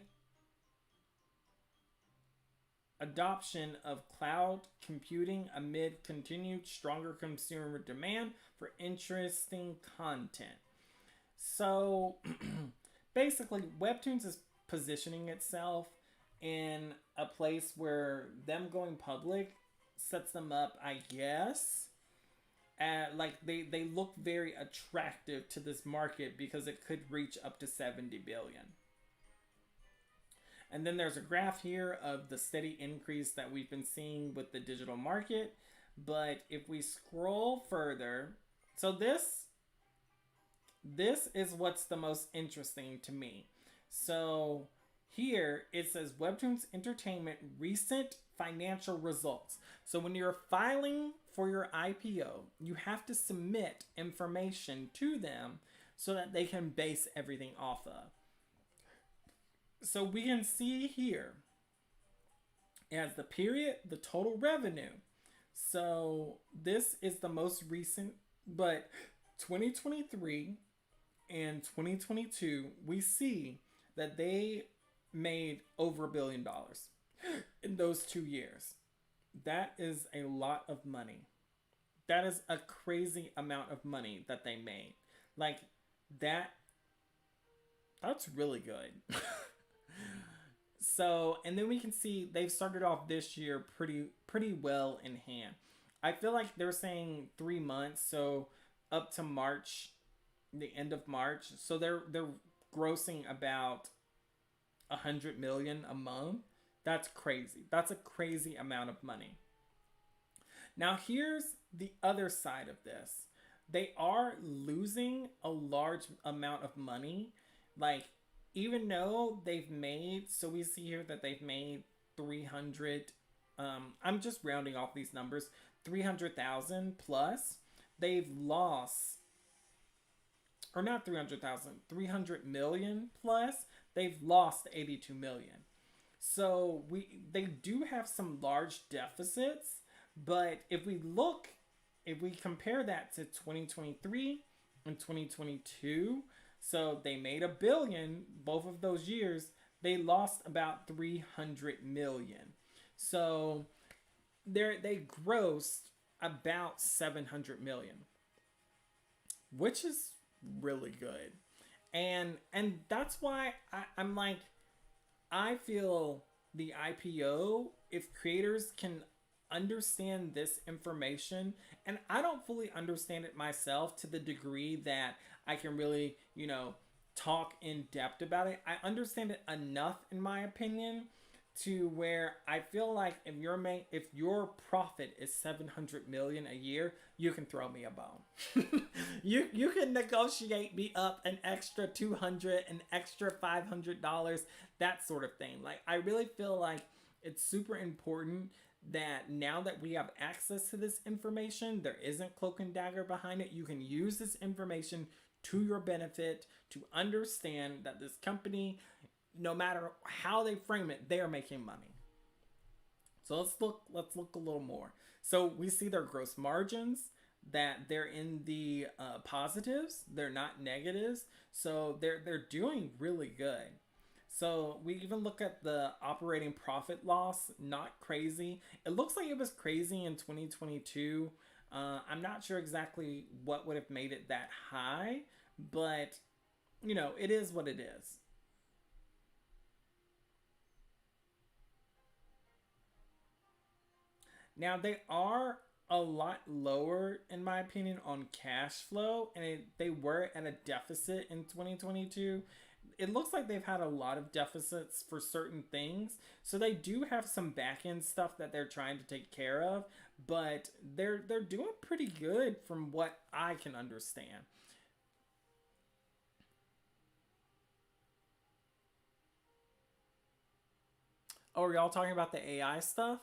adoption of cloud computing amid continued stronger consumer demand for interesting content. So basically, Webtoons is positioning itself in a place where them going public sets them up, I guess. Like they look very attractive to this market because it could reach up to 70 billion. And then there's a graph here of the steady increase that we've been seeing with the digital market. But if we scroll further, so this is what's the most interesting to me. So here it says Webtoons Entertainment recent financial results. So when you're filing for your IPO, you have to submit information to them so that they can base everything off of. So we can see here as the period, the total revenue. So this is the most recent, but 2023 and 2022, we see that they made over $1 billion in those 2 years. That is a lot of money. That is a crazy amount of money that they made. Like that's really good. So, and then we can see they've started off this year pretty well in hand. I feel like they're saying 3 months, so up to March, the end of March. So they're grossing about 100 million a month. That's crazy. That's a crazy amount of money. Now here's the other side of this. They are losing a large amount of money. Like, even though they've made, so we see here that they've made 300, I'm just rounding off these numbers, 300,000 plus. They've lost, or not 300,000, 300 million plus. They've lost 82 million. So they do have some large deficits, but if we compare that to 2023 and 2022, so they made $1 billion both of those years. They lost about 300 million. So they grossed about 700 million, which is really good. And that's why I'm like, I feel the IPO, if creators can understand this information, and I don't fully understand it myself to the degree that I can really, talk in depth about it. I understand it enough, in my opinion, to where I feel like if your profit is 700 million a year, you can throw me a bone. you can negotiate me up an extra 200, an extra $500, that sort of thing. Like, I really feel like it's super important that now that we have access to this information, there isn't cloak and dagger behind it. You can use this information to your benefit to understand that this company, no matter how they frame it, they are making money. So let's look a little more. So we see their gross margins, that they're in the positives, they're not negatives. So they're doing really good. So we even look at the operating profit loss, not crazy. It looks like it was crazy in 2022. I'm not sure exactly what would have made it that high, but it is what it is. Now they are a lot lower, in my opinion, on cash flow, and they were at a deficit in 2022. It looks like they've had a lot of deficits for certain things, so they do have some back end stuff that they're trying to take care of, but they're doing pretty good from what I can understand. Oh, are y'all talking about the AI stuff?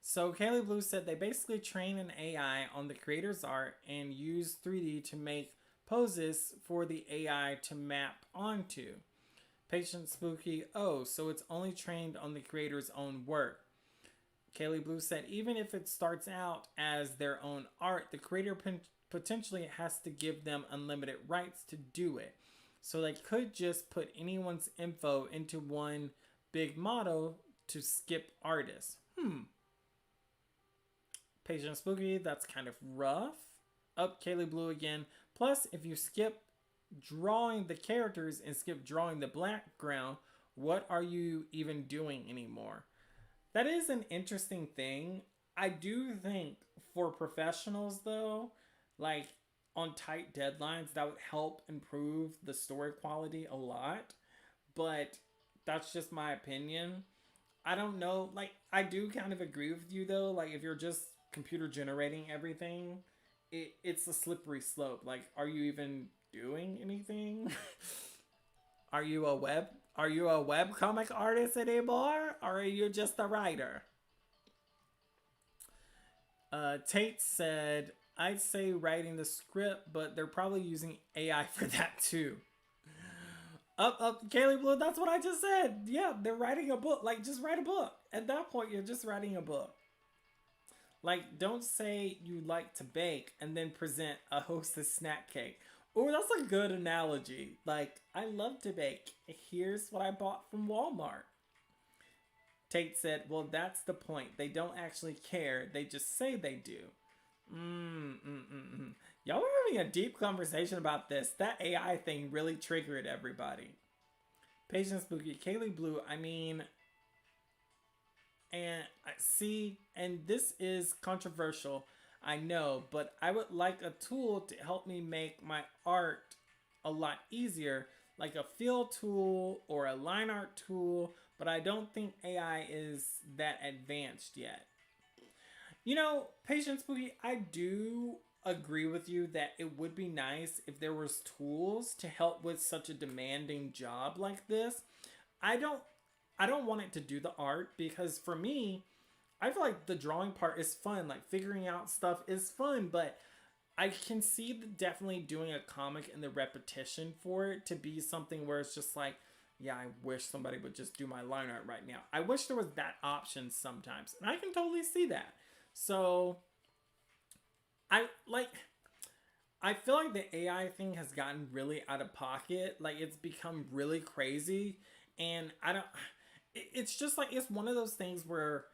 So Kaylee Blue said they basically train an AI on the creator's art and use 3D to make poses for the AI to map onto. Patient Spooky, oh, so it's only trained on the creator's own work. Kaylee Blue said, even if it starts out as their own art, the creator potentially has to give them unlimited rights to do it. So they could just put anyone's info into one big model to skip artists. Patient Spooky, that's kind of rough. Up, Kaylee Blue again. Plus, if you skip drawing the characters and skip drawing the background, what are you even doing anymore? That is an interesting thing. I do think for professionals though, like on tight deadlines, that would help improve the story quality a lot. But that's just my opinion. I don't know. Like, I do kind of agree with you though. Like, if you're just computer generating everything, it's a slippery slope. Like, are you even doing anything? Are you a webcomic artist anymore? Or are you just a writer? Tate said, I'd say writing the script, but they're probably using AI for that too. Up, Kaylee Blue, that's what I just said. Yeah, they're writing a book. Like, just write a book. At that point, you're just writing a book. Like, don't say you like to bake and then present a Hostess snack cake. Oh, that's a good analogy. Like, I love to bake. Here's what I bought from Walmart. Tate said, well, that's the point. They don't actually care. They just say they do. Y'all were having a deep conversation about this. That AI thing really triggered everybody. Patient Spooky, Kaylee Blue, I mean, and I see, and this is controversial, I know, but I would like a tool to help me make my art a lot easier, like a fill tool or a line art tool, but I don't think AI is that advanced yet. You know, Patient Spooky, I do agree with you that it would be nice if there was tools to help with such a demanding job like this. I don't want it to do the art because for me, I feel like the drawing part is fun. Like figuring out stuff is fun, but I can see definitely doing a comic and the repetition for it to be something where it's just like, yeah, I wish somebody would just do my line art right now. I wish there was that option sometimes. And I can totally see that. So I feel like the AI thing has gotten really out of pocket. Like it's become really crazy. And it's just like, it's one of those things where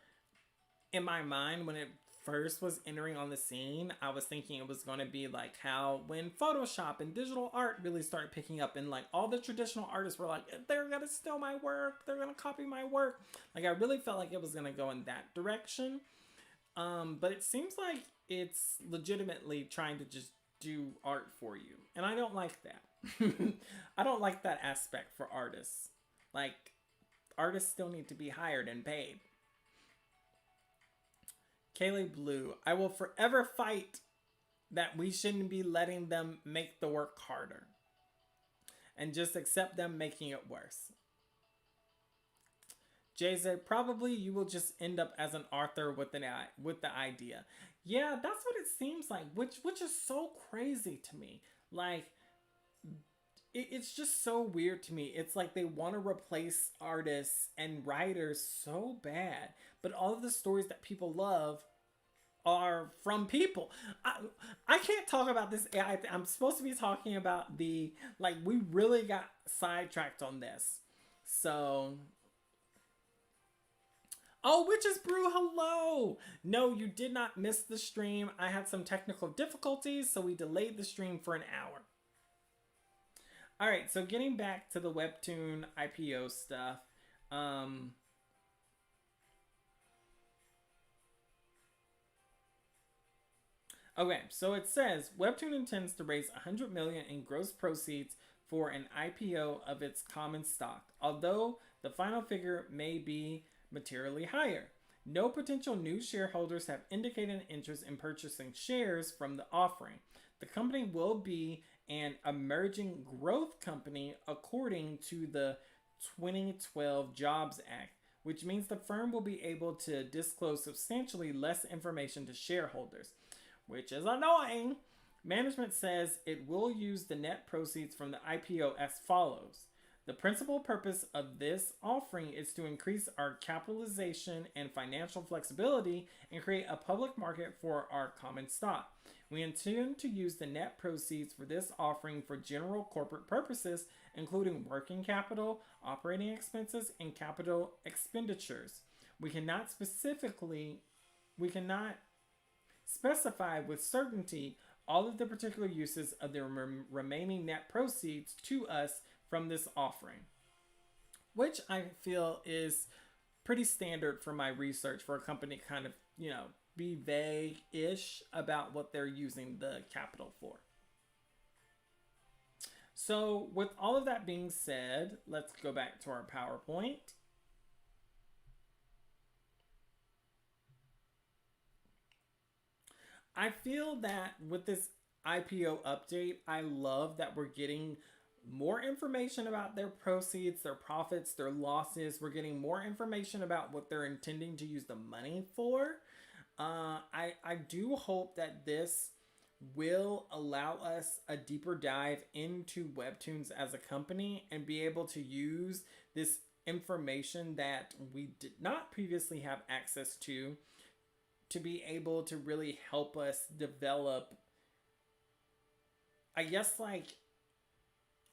in my mind, when it first was entering on the scene, I was thinking it was going to be like how when Photoshop and digital art really started picking up and like all the traditional artists were like, they're going to steal my work. They're going to copy my work. Like I really felt like it was going to go in that direction. But it seems like it's legitimately trying to just do art for you. And I don't like that. I don't like that aspect for artists. Like, artists still need to be hired and paid. Kaylee Blue, I will forever fight that we shouldn't be letting them make the work harder. And just accept them making it worse. Jay said, probably you will just end up as an author with the idea. Yeah, that's what it seems like, which is so crazy to me. Like, it's just so weird to me. It's like they want to replace artists and writers so bad, but all of the stories that people love are from people. I can't talk about this AI thing. I'm supposed to be talking about we really got sidetracked on this. So... Oh, Witch's Brew, hello! No, you did not miss the stream. I had some technical difficulties, so we delayed the stream for an hour. Alright, so getting back to the Webtoon IPO stuff. Okay, so it says, Webtoon intends to raise $100 million in gross proceeds for an IPO of its common stock, although the final figure may be materially higher. No potential new shareholders have indicated an interest in purchasing shares from the offering. The company will be an emerging growth company according to the 2012 Jobs Act, which means the firm will be able to disclose substantially less information to shareholders, which is annoying. Management says it will use the net proceeds from the IPO as follows. The principal purpose of this offering is to increase our capitalization and financial flexibility and create a public market for our common stock. We intend to use the net proceeds for this offering for general corporate purposes, including working capital, operating expenses, and capital expenditures. We cannot specify with certainty all of the particular uses of the remaining net proceeds to us from this offering, which I feel is pretty standard for my research for a company to kind of, be vague-ish about what they're using the capital for. So with all of that being said, let's go back to our PowerPoint. I feel that with this IPO update, I love that we're getting more information about their proceeds, their profits, their losses. We're getting more information about what they're intending to use the money for. I do hope that this will allow us a deeper dive into Webtoons as a company and be able to use this information that we did not previously have access to be able to really help us develop, I guess,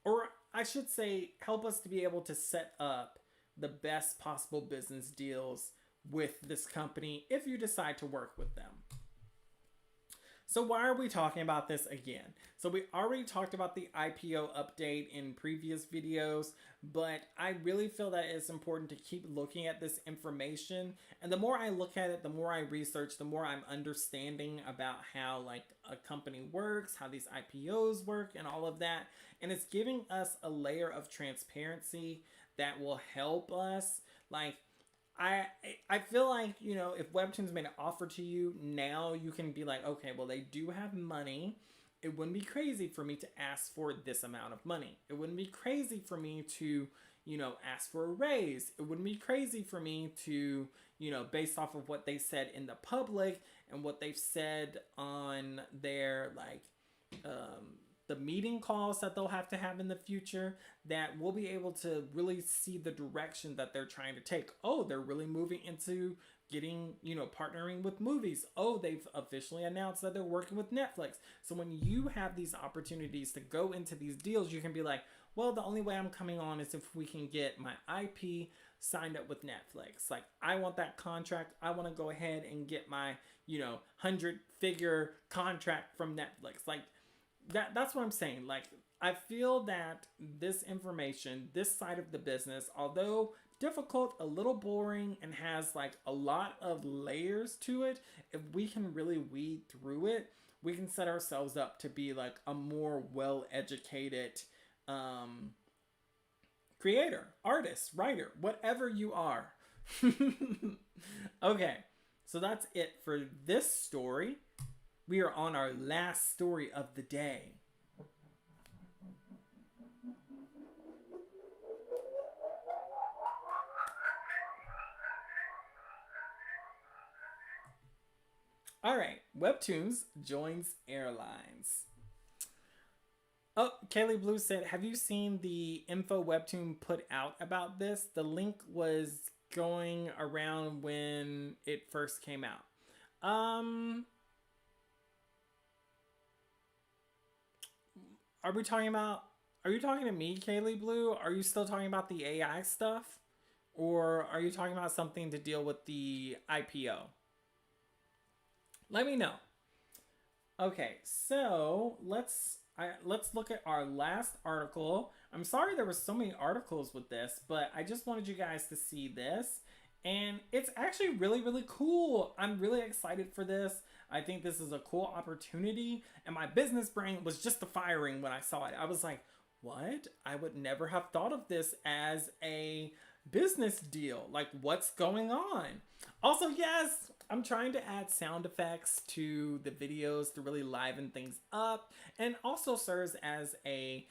or I should say, help us to be able to set up the best possible business deals with this company if you decide to work with them. So why are we talking about this again? So we already talked about the IPO update in previous videos, but I really feel that it's important to keep looking at this information. And the more I look at it, the more I research, the more I'm understanding about how a company works, how these IPOs work and all of that. And it's giving us a layer of transparency that will help us. I feel like, if Webtoons made an offer to you, now you can be like, okay, well, they do have money. It wouldn't be crazy for me to ask for this amount of money. It wouldn't be crazy for me to, ask for a raise. It wouldn't be crazy for me to, based off of what they said in the public and what they've said on their, the meeting calls that they'll have to have in the future, that we'll be able to really see the direction that they're trying to take. Oh, they're really moving into getting, partnering with movies. Oh, they've officially announced that they're working with Netflix. So when you have these opportunities to go into these deals, you can be like, well, the only way I'm coming on is if we can get my IP signed up with Netflix. I want that contract. I want to go ahead and get my, 100-figure contract from Netflix. That's what I'm saying. I feel that this information, this side of the business, although difficult, a little boring, and has a lot of layers to it, if we can really weed through it, we can set ourselves up to be a more well-educated creator, artist, writer, whatever you are. Okay, so that's it for this story. We are on our last story of the day. All right, Webtoons joins Airlines. Oh, Kaylee Blue said, have you seen the info Webtoon put out about this? The link was going around when it first came out. Are you talking to me, Kaylee Blue? Are you still talking about the AI stuff? Or are you talking about something to deal with the IPO? Let me know. Okay, so let's look at our last article. I'm sorry there were so many articles with this, but I just wanted you guys to see this. And it's actually really, really cool. I'm really excited for this. I think this is a cool opportunity. And my business brain was just firing when I saw it. I was like, what? I would never have thought of this as a business deal. What's going on? Also, yes, I'm trying to add sound effects to the videos to really liven things up. And also serves as a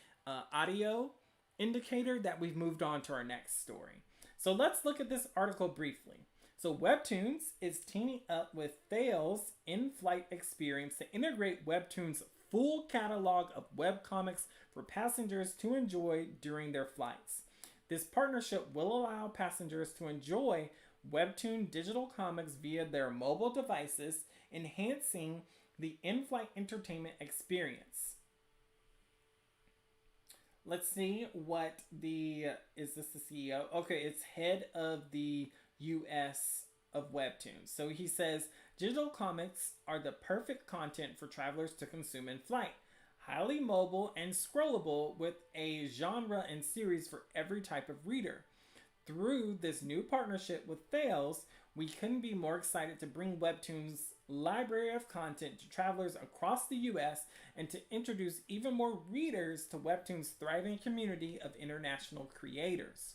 audio indicator that we've moved on to our next story. So let's look at this article briefly. So Webtoons is teaming up with Thales InFlyt Experience to integrate Webtoons' full catalog of webcomics for passengers to enjoy during their flights. This partnership will allow passengers to enjoy Webtoon digital comics via their mobile devices, enhancing the in-flight entertainment experience. Let's see what is this the CEO? Okay, it's head of the US of Webtoons. So he says digital comics are the perfect content for travelers to consume in flight. Highly mobile and scrollable with a genre and series for every type of reader. Through this new partnership with Thales, we couldn't be more excited to bring Webtoons' library of content to travelers across the US and to introduce even more readers to Webtoons' thriving community of international creators.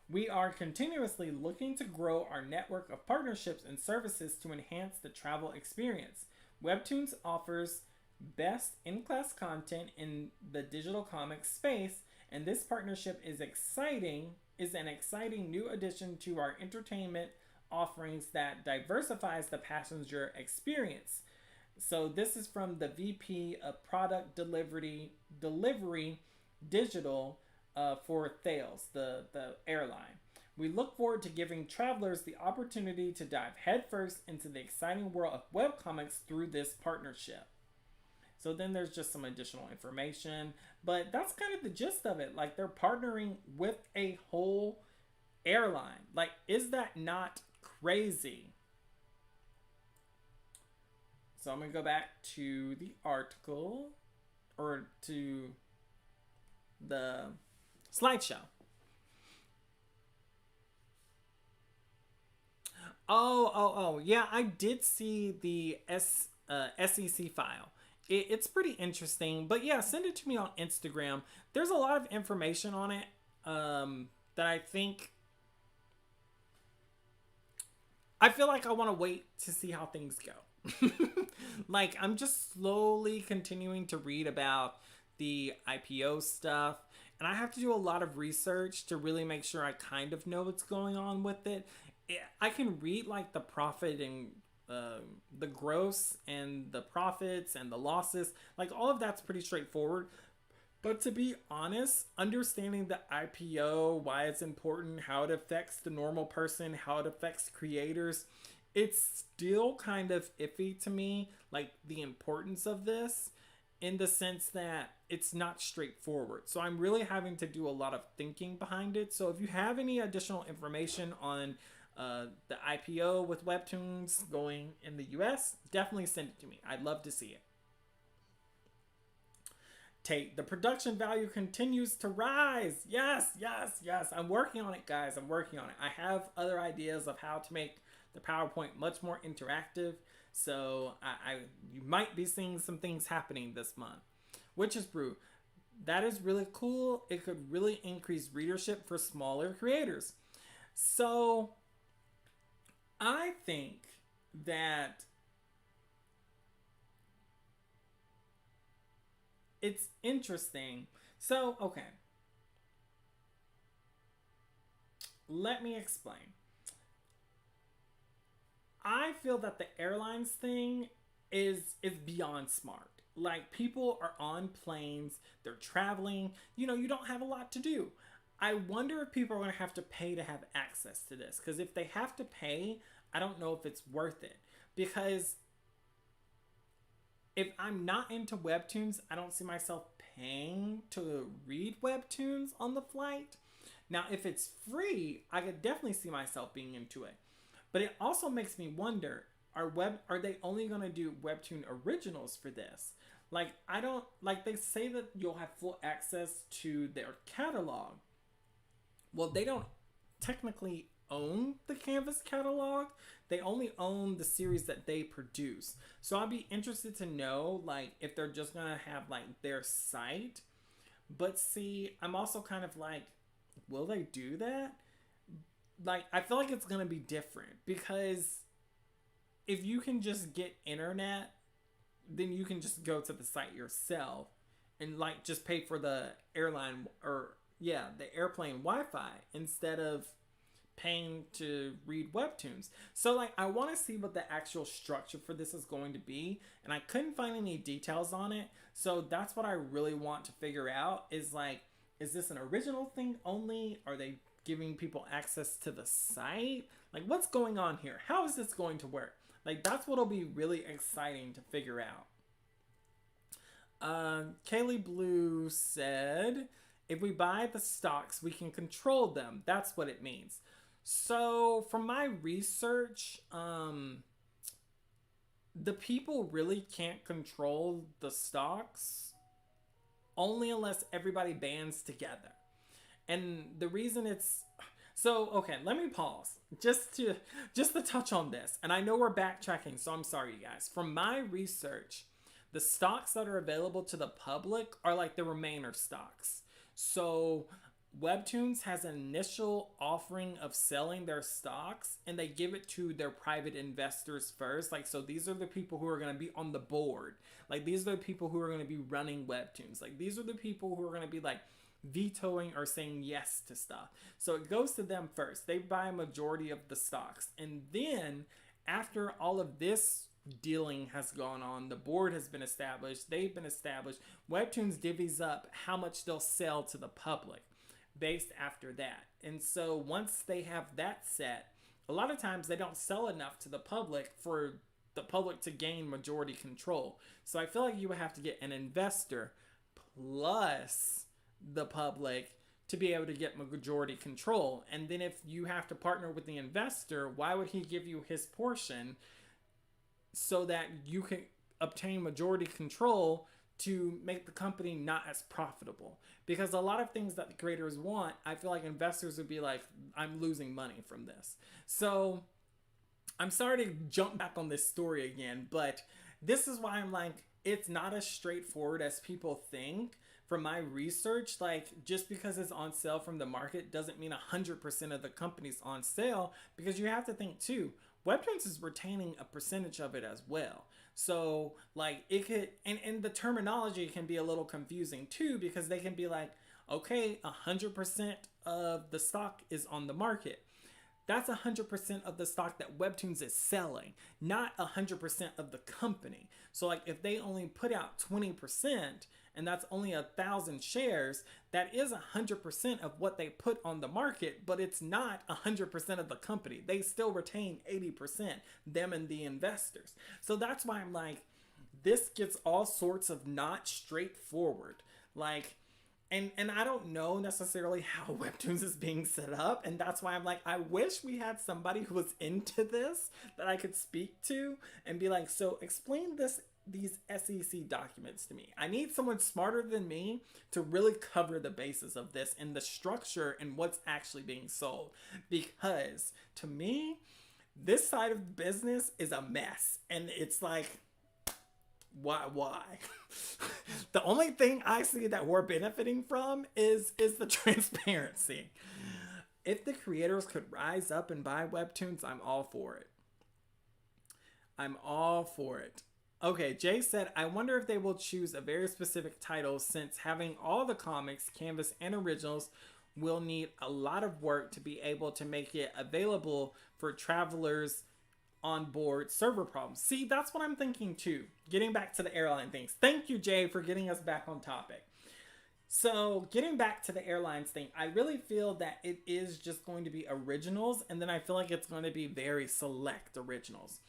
We are continuously looking to grow our network of partnerships and services to enhance the travel experience. Webtoons offers best in-class content in the digital comics space, and this partnership is an exciting new addition to our entertainment offerings that diversifies the passenger experience. So this is from the VP of Product Delivery Digital for Thales, the airline. We look forward to giving travelers the opportunity to dive headfirst into the exciting world of webcomics through this partnership. So then there's just some additional information, but that's kind of the gist of it. Like, they're partnering with a whole airline. Like, is that not crazy? So I'm going to go back to the article, or to the slideshow. Oh, yeah, I did see the SEC file. It's pretty interesting, but yeah, send it to me on Instagram. There's a lot of information on it that I feel like I want to wait to see how things go. Like, I'm just slowly continuing to read about the IPO stuff, and I have to do a lot of research to really make sure I kind of know what's going on with it. I can read like the profit and the gross and the profits and the losses, like all of that's pretty straightforward. But to be honest, understanding the IPO, why it's important, how it affects the normal person, how it affects creators, it's still kind of iffy to me, like the importance of this, in the sense that it's not straightforward. So I'm really having to do a lot of thinking behind it. So if you have any additional information on the IPO with Webtoons going in the US, definitely send it to me. I'd love to see it. The production value continues to rise. Yes. I'm working on it, guys. I'm working on it. I have other ideas of how to make the PowerPoint much more interactive. So you might be seeing some things happening this month, which is true. That is really cool. It could really increase readership for smaller creators. So I think that it's interesting. So, okay. Let me explain. I feel that the airlines thing is beyond smart. Like, people are on planes, they're traveling, you don't have a lot to do. I wonder if people are going to have to pay to have access to this. Because if they have to pay, I don't know if it's worth it. Because if I'm not into Webtoons, I don't see myself paying to read Webtoons on the flight. Now, if it's free, I could definitely see myself being into it. But it also makes me wonder, are they only going to do Webtoon originals for this? Like, they say that you'll have full access to their catalog. Well, they don't technically own the Canvas catalog. They only own the series that they produce. So I'd be interested to know, like, if they're just going to have, like, their site. But see, I'm also kind of like, will they do that? Like, I feel like it's going to be different. Because if you can just get internet, then you can just go to the site yourself and, like, just pay for the airline, or the airplane Wi-Fi, instead of paying to read Webtoons. So like I want to see what the actual structure for this is going to be, and I couldn't find any details on it. So that's what I really want to figure out is like, is this an original thing only? Are they giving people access to the site? Like what's going on here? How is this going to work? Like that's what'll be really exciting to figure out. Kaylee Blue said, if we buy the stocks, we can control them. That's what it means. So from my research, the people really can't control the stocks only unless everybody bands together. And the reason it's so, okay, let me pause just to touch on this. And I know we're backtracking, so I'm sorry, you guys. From my research, the stocks that are available to the public are like the Remainer stocks. So Webtoons has an initial offering of selling their stocks, and they give it to their private investors first. Like, so these are the people who are going to be on the board. Like, these are the people who are going to be running Webtoons. Like, these are the people who are going to be like vetoing or saying yes to stuff. So it goes to them first. They buy a majority of the stocks. And then after all of this dealing has gone on, the board has been established, they've been established, Webtoons divvies up how much they'll sell to the public based after that. And so once they have that set, a lot of times they don't sell enough to the public for the public to gain majority control. So I feel like you would have to get an investor plus the public to be able to get majority control. And then if you have to partner with the investor, why would he give you his portion so that you can obtain majority control to make the company not as profitable? Because a lot of things that the creators want, I feel like investors would be like, I'm losing money from this. So I'm sorry to jump back on this story again, but this is why I'm like, it's not as straightforward as people think. From my research, like just because it's on sale from the market doesn't mean 100% of the company's on sale, because you have to think too, Webtoons is retaining a percentage of it as well. So like it could, and the terminology can be a little confusing too, because they can be like, okay, 100% of the stock is on the market. That's 100% of the stock that Webtoons is selling, not 100% of the company. So like if they only put out 20%, and that's only 1,000 shares, that is 100% of what they put on the market, but it's not 100% of the company. They still retain 80%, them and the investors. So that's why I'm like, this gets all sorts of not straightforward. Like, and I don't know necessarily how Webtoons is being set up, and that's why I'm like, I wish we had somebody who was into this that I could speak to and be like, so explain these SEC documents to me. I need someone smarter than me to really cover the basis of this and the structure and what's actually being sold. Because to me, this side of the business is a mess. And it's like, why? The only thing I see that we're benefiting from is the transparency. If the creators could rise up and buy Webtoons, I'm all for it. I'm all for it. Okay, Jay said, I wonder if they will choose a very specific title, since having all the comics, canvas, and originals will need a lot of work to be able to make it available for travelers on board server problems. See, that's what I'm thinking too. Getting back to the airline things. Thank you, Jay, for getting us back on topic. So getting back to the airlines thing, I really feel that it is just going to be originals, and then I feel like it's going to be very select originals.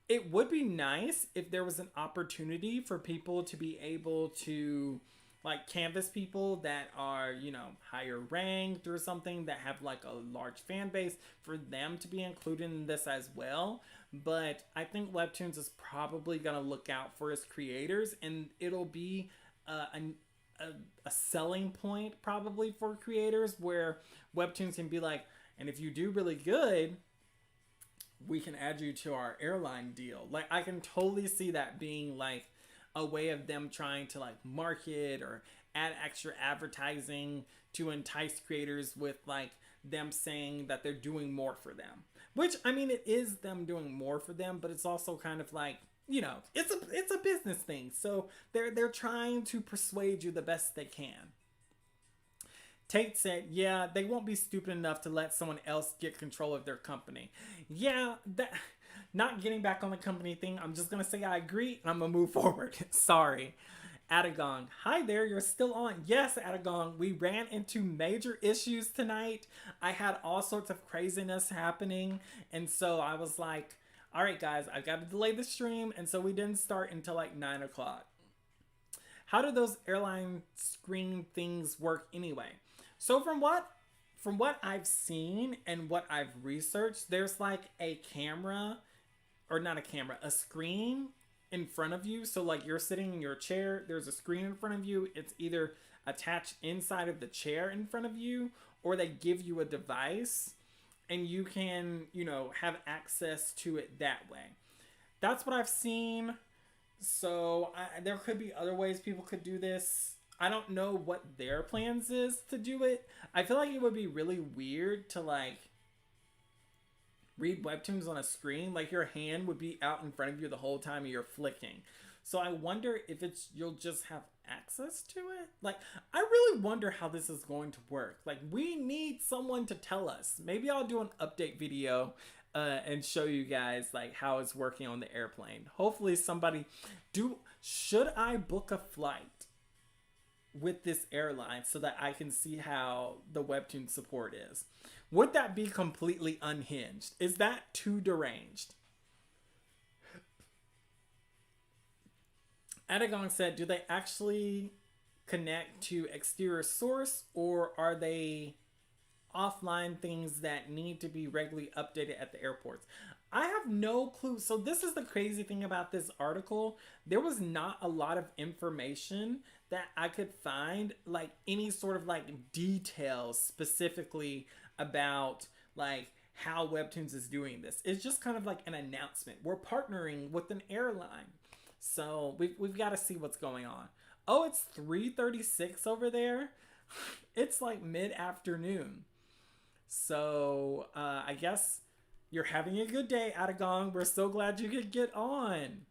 It would be nice if there was an opportunity for people to be able to like canvas people that are, you know, higher ranked or something, that have like a large fan base, for them to be included in this as well. But I think Webtoons is probably going to look out for its creators, and it'll be a selling point probably for creators, where Webtoons can be like, and if you do really good, we can add you to our airline deal. Like, I can totally see that being like a way of them trying to like market or add extra advertising to entice creators, with like them saying that they're doing more for them. Which, I mean, it is them doing more for them, but it's also kind of like, you know, it's a business thing. So they're trying to persuade you the best they can. Tate said, yeah, they won't be stupid enough to let someone else get control of their company. Yeah, that not getting back on the company thing, I'm just gonna say I agree and I'm gonna move forward. Sorry. Adagong, hi there, you're still on. Yes, Adagong, we ran into major issues tonight. I had all sorts of craziness happening, and so I was like, all right, guys, I've got to delay the stream, and so we didn't start until like 9 o'clock. How do those airline screen things work anyway? So from what I've seen and what I've researched, there's like a camera, or not a camera, a screen in front of you. So like you're sitting in your chair, there's a screen in front of you. It's either attached inside of the chair in front of you, or they give you a device and you can, have access to it that way. That's what I've seen. So there could be other ways people could do this. I don't know what their plans is to do it. I feel like it would be really weird to like read webtoons on a screen. Like your hand would be out in front of you the whole time you're flicking. So I wonder if you'll just have access to it. Like I really wonder how this is going to work. Like we need someone to tell us. Maybe I'll do an update video and show you guys like how it's working on the airplane. Hopefully somebody should I book a flight with this airline so that I can see how the webtoon support is? Would that be completely unhinged? Is that too deranged? Adagong said, do they actually connect to exterior source, or are they offline things that need to be regularly updated at the airports? I have no clue. So this is the crazy thing about this article. There was not a lot of information that I could find, like any sort of like details specifically about like how Webtoons is doing this. It's just kind of like an announcement. We're partnering with an airline. So we've got to see what's going on. Oh, it's 3:36 over there. It's like mid-afternoon. So I guess you're having a good day, Adagong. We're so glad you could get on.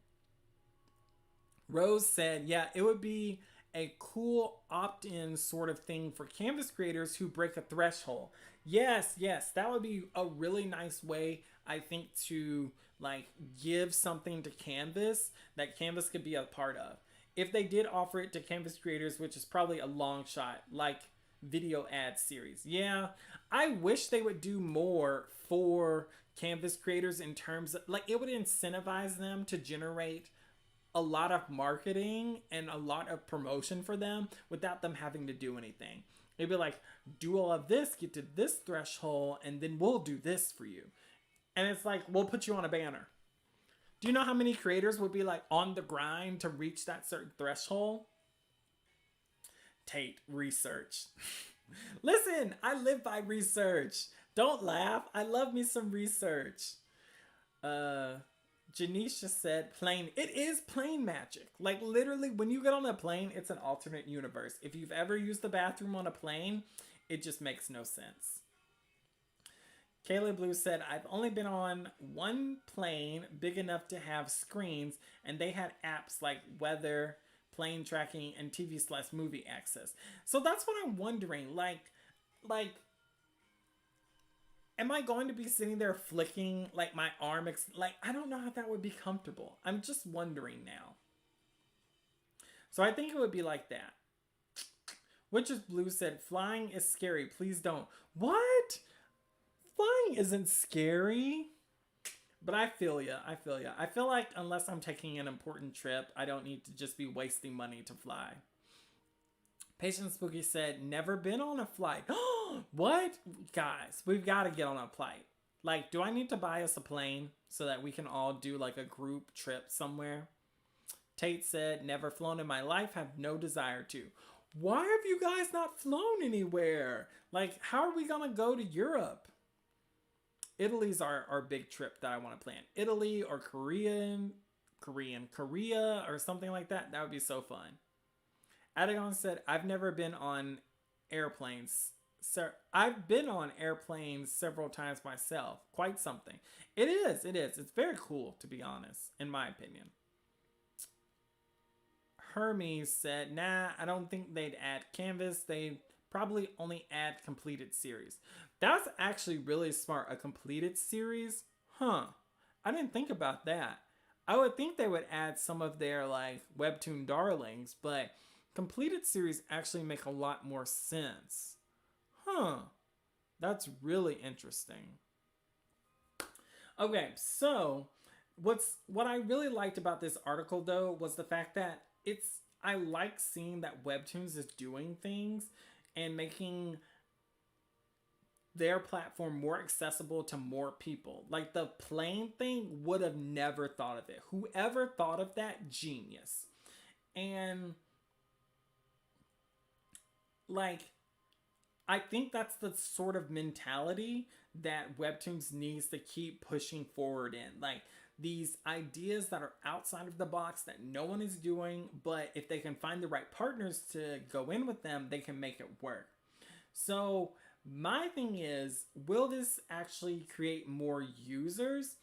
Rose said, yeah, it would be a cool opt-in sort of thing for Canvas creators who break a threshold. Yes, that would be a really nice way, I think, to like give something to Canvas that Canvas could be a part of. If they did offer it to Canvas creators, which is probably a long shot, like video ad series. Yeah, I wish they would do more for Canvas creators in terms of like it would incentivize them to generate a lot of marketing and a lot of promotion for them without them having to do anything. It'd be like, do all of this, get to this threshold, and then we'll do this for you. And it's like, we'll put you on a banner. Do you know how many creators would be like on the grind to reach that certain threshold? Tate, research. Listen, I live by research. Don't laugh. I love me some research. Janisha said plane. It is plane magic. Like literally when you get on a plane, it's an alternate universe. If you've ever used the bathroom on a plane, it just makes no sense. Kayla Blue said, I've only been on one plane big enough to have screens, and they had apps like weather, plane tracking, and TV/movie access. So that's what I'm wondering. Like, am I going to be sitting there flicking like my arm? I don't know how that would be comfortable. I'm just wondering now. So I think it would be like that. Witches Blue said, flying is scary. Please don't. What? Flying isn't scary. But I feel ya. I feel like unless I'm taking an important trip, I don't need to just be wasting money to fly. Patient Spooky said, never been on a flight. What? Guys, we've got to get on a flight. Like, do I need to buy us a plane so that we can all do like a group trip somewhere? Tate said, never flown in my life, have no desire to. Why have you guys not flown anywhere? Like, how are we going to go to Europe? Italy's our big trip that I want to plan. Italy or Korea or something like that. That would be so fun. Adagon said, I've never been on airplanes. I've been on airplanes several times myself. Quite something. It is. It's very cool, to be honest, in my opinion. Hermes said, nah, I don't think they'd add Canvas. They'd Probably only add completed series. That's actually really smart. A completed series? Huh. I didn't think about that. I would think they would add some of their like Webtoon darlings, but completed series actually make a lot more sense. Huh. That's really interesting. Okay, so what I really liked about this article though was the fact that I like seeing that Webtoons is doing things and making their platform more accessible to more people. Like the plane thing would have never thought of it. Whoever thought of that, genius. And like I think that's the sort of mentality that Webtoons needs to keep pushing forward in. Like these ideas that are outside of the box that no one is doing, but if they can find the right partners to go in with them, they can make it work. So, my thing is, will this actually create more users?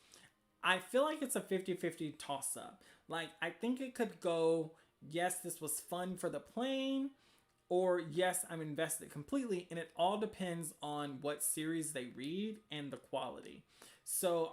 I feel like it's a 50-50 toss up. Like, I think it could go, yes, this was fun for the plane, or yes, I'm invested completely, and it all depends on what series they read and the quality. So,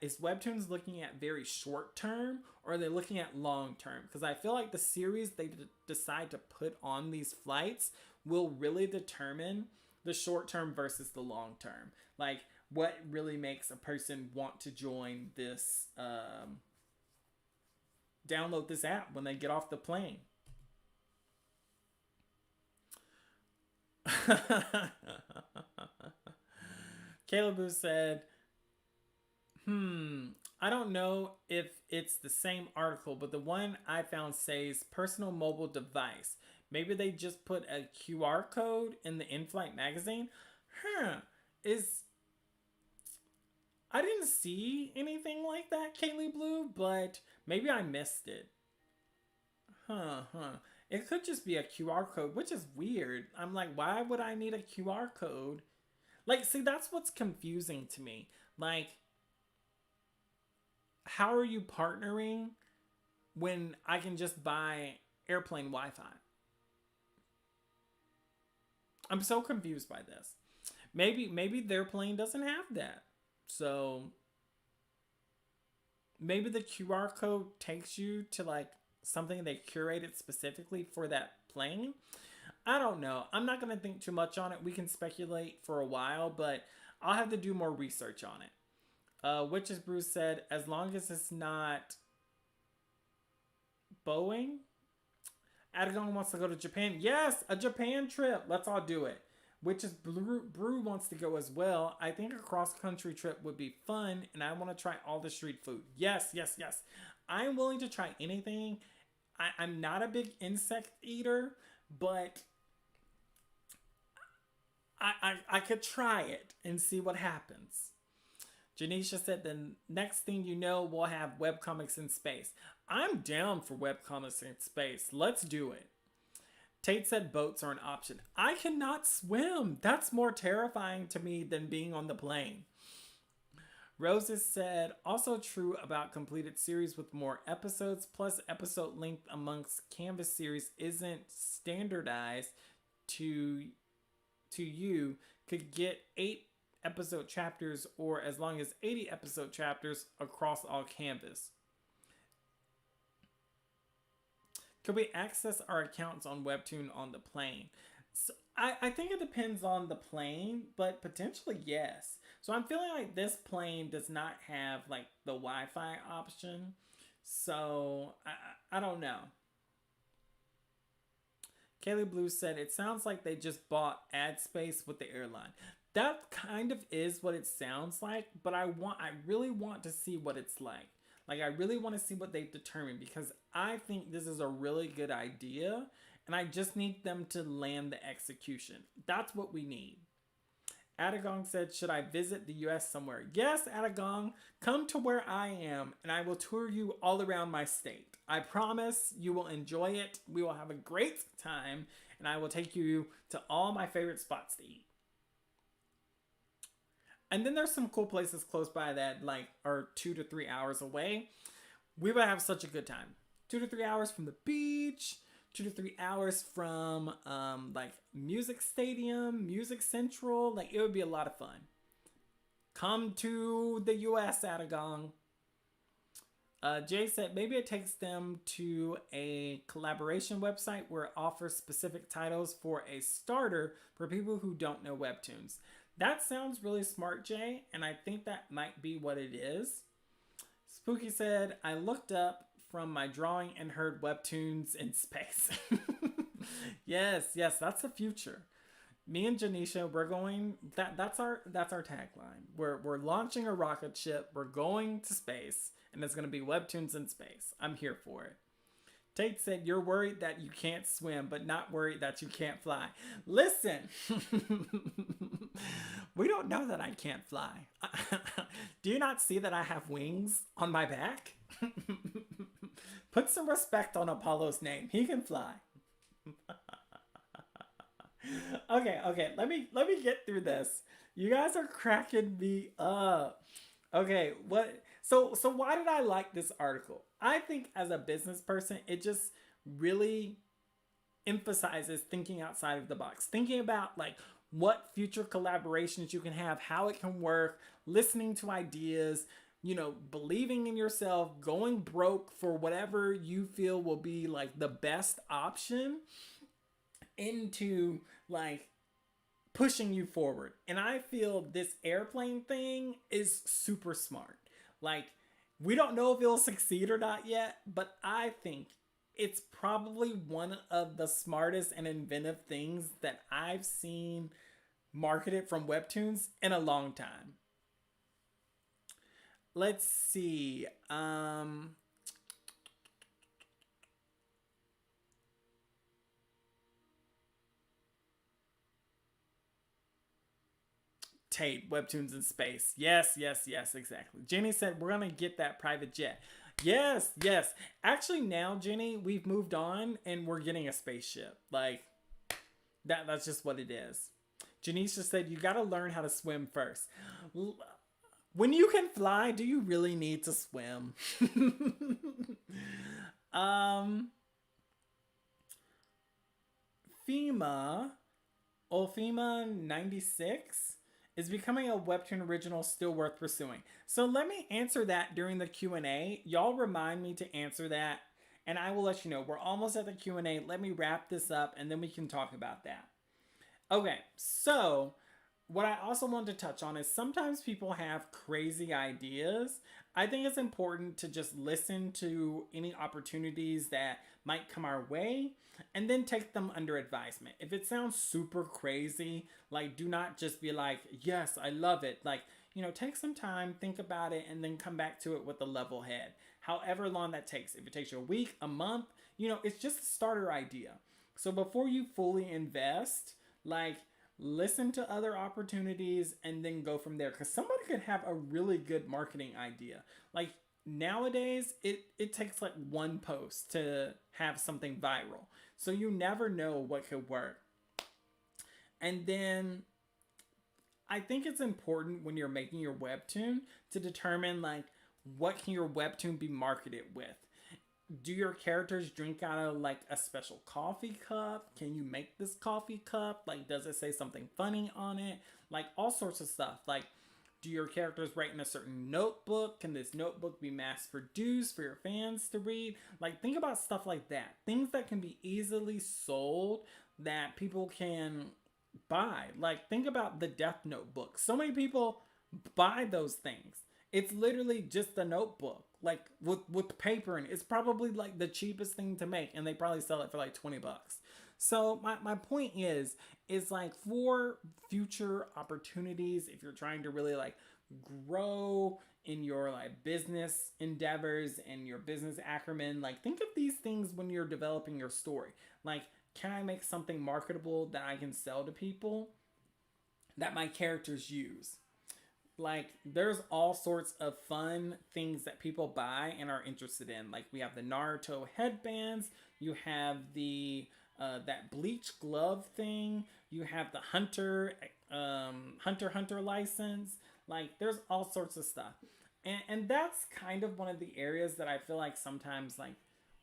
is Webtoons looking at very short term, or are they looking at long term? Because I feel like the series they decide to put on these flights will really determine the short term versus the long term. Like, what really makes a person want to join this, download this app when they get off the plane. Caleb who said, I don't know if it's the same article, but the one I found says personal mobile device. Maybe they just put a QR code in the InFlyt magazine. Is I didn't see anything like that, Kaylee Blue, but maybe I missed it. It could just be a QR code, which is weird. I'm like, why would I need a QR code? Like, see, that's what's confusing to me. Like, how are you partnering when I can just buy airplane Wi-Fi? I'm so confused by this. Maybe their plane doesn't have that. So maybe the QR code takes you to like something they curated specifically for that plane. I don't know. I'm not going to think too much on it. We can speculate for a while, but I'll have to do more research on it. Witches Bruce said, as long as it's not Boeing. Adagon wants to go to Japan. Yes, a Japan trip. Let's all do it. Witches Brew wants to go as well. I think a cross-country trip would be fun, and I want to try all the street food. Yes, yes, yes. I'm willing to try anything. I'm not a big insect eater, but I could try it and see what happens. Janisha said the next thing you know, we'll have webcomics in space. I'm down for webcomics in space. Let's do it. Tate said boats are an option. I cannot swim. That's more terrifying to me than being on the plane. Roses said, also true about completed series with more episodes, plus episode length amongst Canvas series isn't standardized to you. Could get 8 episode chapters or as long as 80 episode chapters across all Canvas. Could we access our accounts on Webtoon on the plane? So I think it depends on the plane, but potentially yes. So I'm feeling like this plane does not have like the Wi-Fi option. So I don't know. Kaylee Blue said, it sounds like they just bought ad space with the airline. That kind of is what it sounds like, but I really want to see what it's like. Like, I really want to see what they've determined because I think this is a really good idea and I just need them to land the execution. That's what we need. Adagong said, should I visit the US somewhere? Yes, Adagong, come to where I am and I will tour you all around my state. I promise you will enjoy it. We will have a great time and I will take you to all my favorite spots to eat. And then there's some cool places close by that like are 2 to 3 hours away. We would have such a good time. 2 to 3 hours from the beach, 2 to 3 hours from like Music Stadium, Music Central. Like it would be a lot of fun. Come to the US, Atagong. Jay said maybe it takes them to a collaboration website where it offers specific titles for a starter for people who don't know Webtoons. That sounds really smart, Jay, and I think that might be what it is. Spooky said, I looked up from my drawing and heard Webtoons in space. Yes, that's the future. Me and Janisha, we're going. That's our tagline. We're launching a rocket ship. We're going to space, and it's gonna be Webtoons in space. I'm here for it. Tate said, you're worried that you can't swim, but not worried that you can't fly. Listen, we don't know that I can't fly. Do you not see that I have wings on my back? Put some respect on Apollo's name. He can fly. Okay. Let me get through this. You guys are cracking me up. Okay, what? So why did I like this article? I think as a business person, it just really emphasizes thinking outside of the box, thinking about like what future collaborations you can have, how it can work, listening to ideas, believing in yourself, going broke for whatever you feel will be like the best option into like pushing you forward. And I feel this airplane thing is super smart. Like, we don't know if it'll succeed or not yet, but I think it's probably one of the smartest and inventive things that I've seen marketed from Webtoons in a long time. Let's see. Tate, Webtoons in space. Yes, exactly. Jenny said, we're going to get that private jet. Yes. Actually, now, Jenny, we've moved on and we're getting a spaceship. Like, that's just what it is. Janice just said, you got to learn how to swim first. When you can fly, do you really need to swim? FEMA 96 is becoming a Webtoon original still worth pursuing? So let me answer that during the Q&A. Y'all remind me to answer that, and I will let you know. We're almost at the Q&A. Let me wrap this up, and then we can talk about that. Okay, so what I also want to touch on is sometimes people have crazy ideas. I think it's important to just listen to any opportunities that might come our way and then take them under advisement. If it sounds super crazy, like, do not just be like, yes, I love it. Like, take some time, think about it, and then come back to it with a level head. However long that takes. If it takes you a week, a month, it's just a starter idea. So before you fully invest, like, listen to other opportunities and then go from there. Because somebody could have a really good marketing idea. Like, nowadays, it takes like one post to have something viral. So you never know what could work. And then I think it's important when you're making your Webtoon to determine like what can your Webtoon be marketed with. Do your characters drink out of like a special coffee cup? Can you make this coffee cup? Like, does it say something funny on it? Like, all sorts of stuff. Like, do your characters write in a certain notebook? Can this notebook be mass produced for your fans to read? Like, think about stuff like that. Things that can be easily sold that people can buy. Like, think about the Death Notebook. So many people buy those things. It's literally just a notebook, like with paper in it. It's probably like the cheapest thing to make, and they probably sell it for like $20. So my point is like, for future opportunities, if you're trying to really like grow in your like business endeavors and your business acumen, like, think of these things when you're developing your story. Like, can I make something marketable that I can sell to people that my characters use? Like, there's all sorts of fun things that people buy and are interested in. Like, we have the Naruto headbands. You have the that bleach glove thing. You have the Hunter license. Like, there's all sorts of stuff. And that's kind of one of the areas that I feel like sometimes like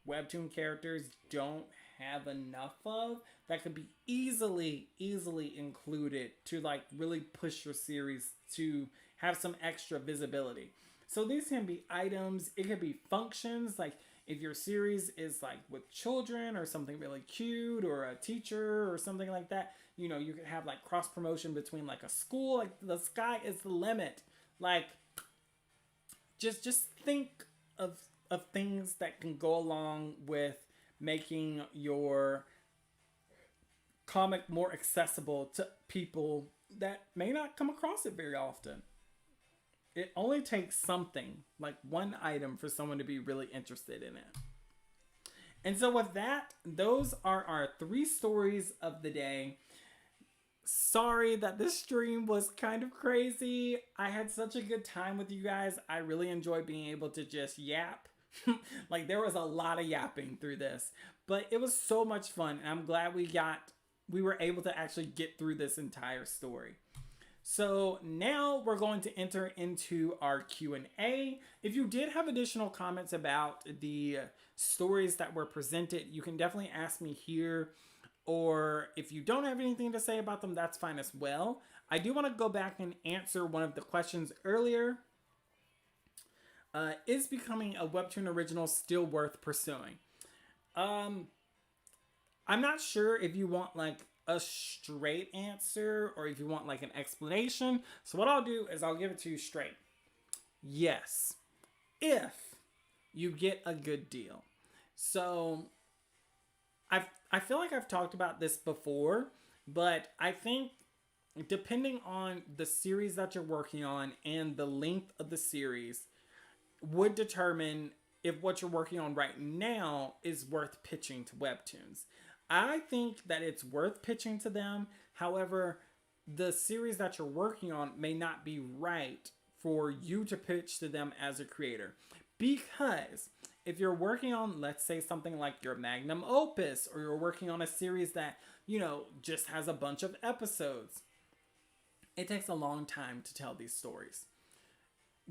Webtoon characters don't have enough of that could be easily included to like really push your series to have some extra visibility. So these can be items, it could be functions, like if your series is like with children or something really cute or a teacher or something like that, you know, you could have like cross promotion between like a school. Like the sky is the limit. Like just think of things that can go along with making your comic more accessible to people that may not come across it very often. It only takes something, like one item, for someone to be really interested in it. And so with that, those are our 3 stories of the day. Sorry that this stream was kind of crazy. I had such a good time with you guys. I really enjoyed being able to just yap. Like there was a lot of yapping through this, but it was so much fun. And I'm glad we were able to actually get through this entire story. So now we're going to enter into our Q&A. If you did have additional comments about the stories that were presented, you can definitely ask me here. Or if you don't have anything to say about them, that's fine as well. I do want to go back and answer one of the questions earlier. Is becoming a Webtoon original still worth pursuing? I'm not sure if you want like a straight answer or if you want like an explanation. So what I'll do is I'll give it to you straight. Yes, if you get a good deal. So I feel like I've talked about this before, but I think depending on the series that you're working on and the length of the series would determine if what you're working on right now is worth pitching to Webtoons. I think that it's worth pitching to them. However, the series that you're working on may not be right for you to pitch to them as a creator. Because if you're working on, let's say, something like your magnum opus, or you're working on a series that, you know, just has a bunch of episodes, it takes a long time to tell these stories.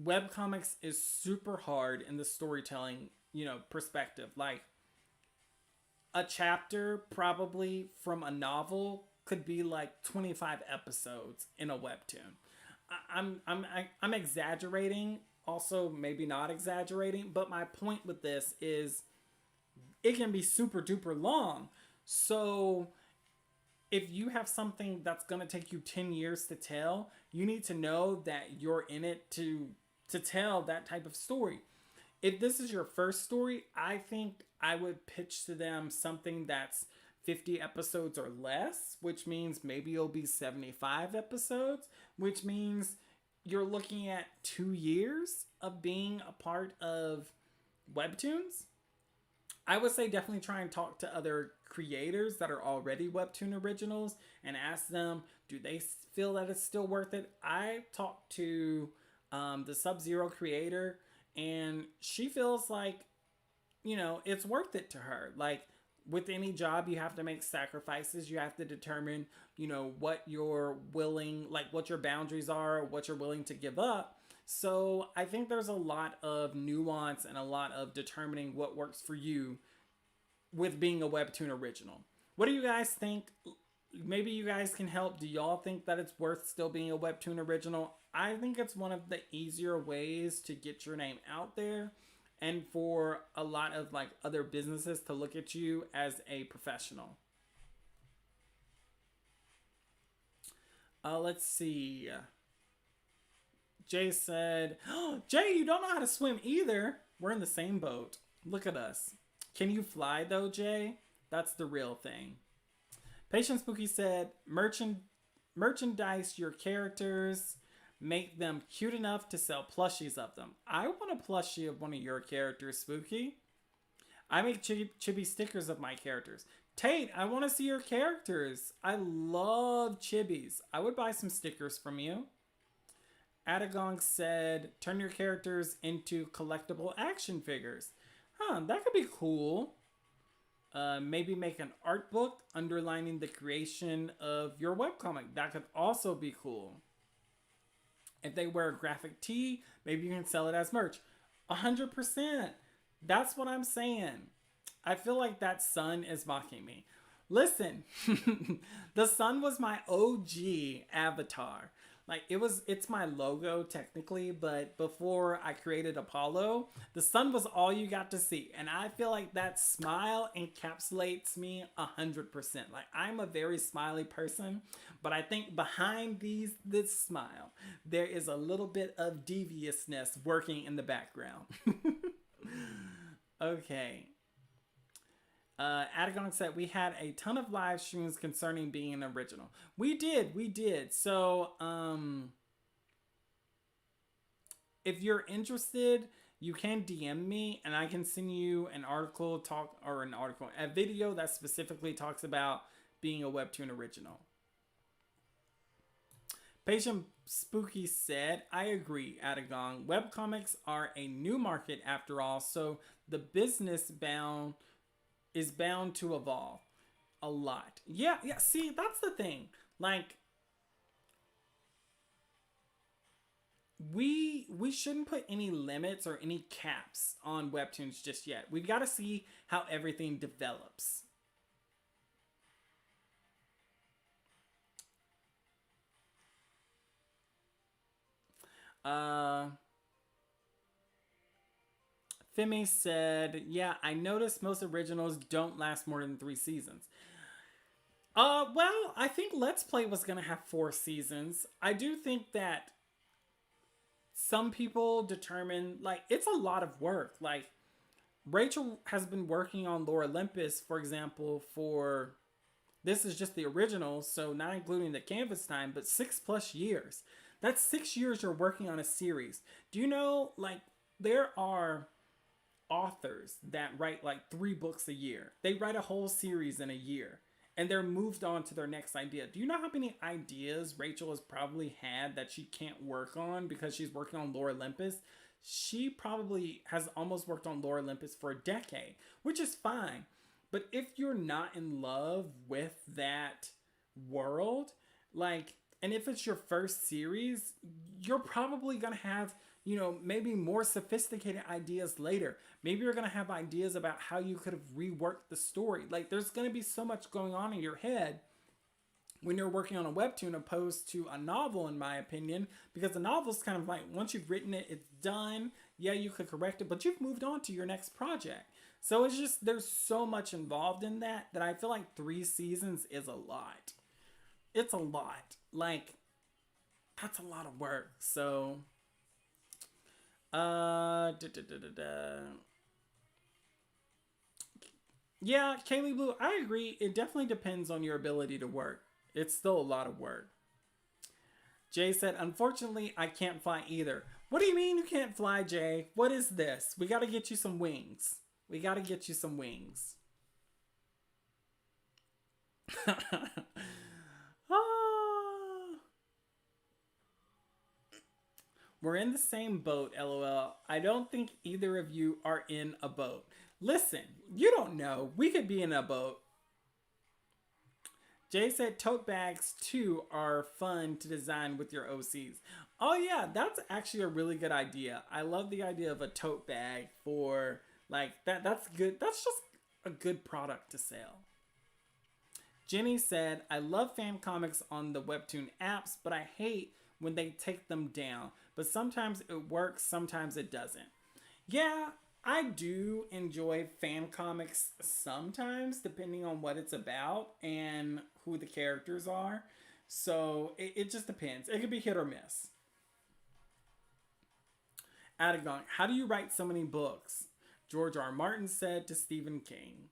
Webcomics is super hard in the storytelling, you know, perspective. Like, a chapter probably from a novel could be like 25 episodes in a webtoon. I'm exaggerating, also maybe not exaggerating, but my point with this is it can be super duper long. So if you have something that's going to take you 10 years to tell, you need to know that you're in it to tell that type of story. If this is your first story, I think I would pitch to them something that's 50 episodes or less, which means maybe it'll be 75 episodes, which means you're looking at 2 years of being a part of Webtoons. I would say definitely try and talk to other creators that are already Webtoon originals and ask them, do they feel that it's still worth it? I talked to the Sub-Zero creator, and she feels like, you know, it's worth it to her. Like, with any job, you have to make sacrifices. You have to determine, you know, what you're willing, like what your boundaries are, what you're willing to give up. So I think there's a lot of nuance and a lot of determining what works for you with being a Webtoon original. What do you guys think? Maybe you guys can help. Do y'all think that it's worth still being a Webtoon original? I think it's one of the easier ways to get your name out there and for a lot of like other businesses to look at you as a professional. Let's see. Jay said, oh, Jay, you don't know how to swim either. We're in the same boat. Look at us. Can you fly though, Jay? That's the real thing. Patient Spooky said, merchandise your characters. Make them cute enough to sell plushies of them. I want a plushie of one of your characters, Spooky. I make chibi stickers of my characters. Tate, I want to see your characters. I love chibis. I would buy some stickers from you. Adagong said, turn your characters into collectible action figures. Huh, that could be cool. Maybe make an art book underlining the creation of your webcomic. That could also be cool. If they wear a graphic tee, maybe you can sell it as merch. 100%. That's what I'm saying. I feel like that sun is mocking me. Listen, the sun was my OG avatar. Like it's my logo technically, but before I created Apollo, the sun was all you got to see. And I feel like that smile encapsulates me 100%. Like I'm a very smiley person, but I think behind this smile, there is a little bit of deviousness working in the background. Okay. Adagon said we had a ton of live streams concerning being an original. We did. So, if you're interested, you can DM me and I can send you a video that specifically talks about being a Webtoon original. Patient Spooky said, I agree, Adagon. Webcomics are a new market after all, so the business is bound to evolve a lot. Yeah, see, that's the thing. Like, we shouldn't put any limits or any caps on Webtoons just yet. We've got to see how everything develops. Femi said, yeah, I noticed most originals don't last more than 3 seasons. Well, I think Let's Play was going to have 4 seasons. I do think that some people determine, like, it's a lot of work. Like, Rachel has been working on Lore Olympus, for example, this is just the original, so not including the canvas time, but 6+ years. That's 6 years you're working on a series. Do you know, like, there are authors that write like 3 books a year. They write a whole series in a year and they're moved on to their next idea. Do you know how many ideas Rachel has probably had that she can't work on because she's working on Lore Olympus? She probably has almost worked on Lore Olympus for a decade, which is fine. But if you're not in love with that world, like, and if it's your first series, you're probably going to have, maybe more sophisticated ideas later. Maybe you're going to have ideas about how you could have reworked the story. Like, there's going to be so much going on in your head when you're working on a webtoon opposed to a novel, in my opinion, because the novel's kind of like, once you've written it, it's done. Yeah, you could correct it, but you've moved on to your next project. So it's just, there's so much involved in that I feel like 3 seasons is a lot. It's a lot. Like, that's a lot of work. So, yeah, Kaylee Blue, I agree. It definitely depends on your ability to work. It's still a lot of work. Jay said, unfortunately, I can't fly either. What do you mean you can't fly, Jay? What is this? We got to get you some wings. We're in the same boat, LOL. I don't think either of you are in a boat. Listen, you don't know. We could be in a boat. Jay said tote bags too are fun to design with your OCs. Oh yeah, that's actually a really good idea. I love the idea of a tote bag for like that. That's good. That's just a good product to sell. Jenny said, I love fan comics on the Webtoon apps, but I hate when they take them down. But sometimes it works, sometimes it doesn't. Yeah, I do enjoy fan comics sometimes, depending on what it's about and who the characters are. So it just depends. It could be hit or miss. Adagon, how do you write so many books? George R. Martin said to Stephen King.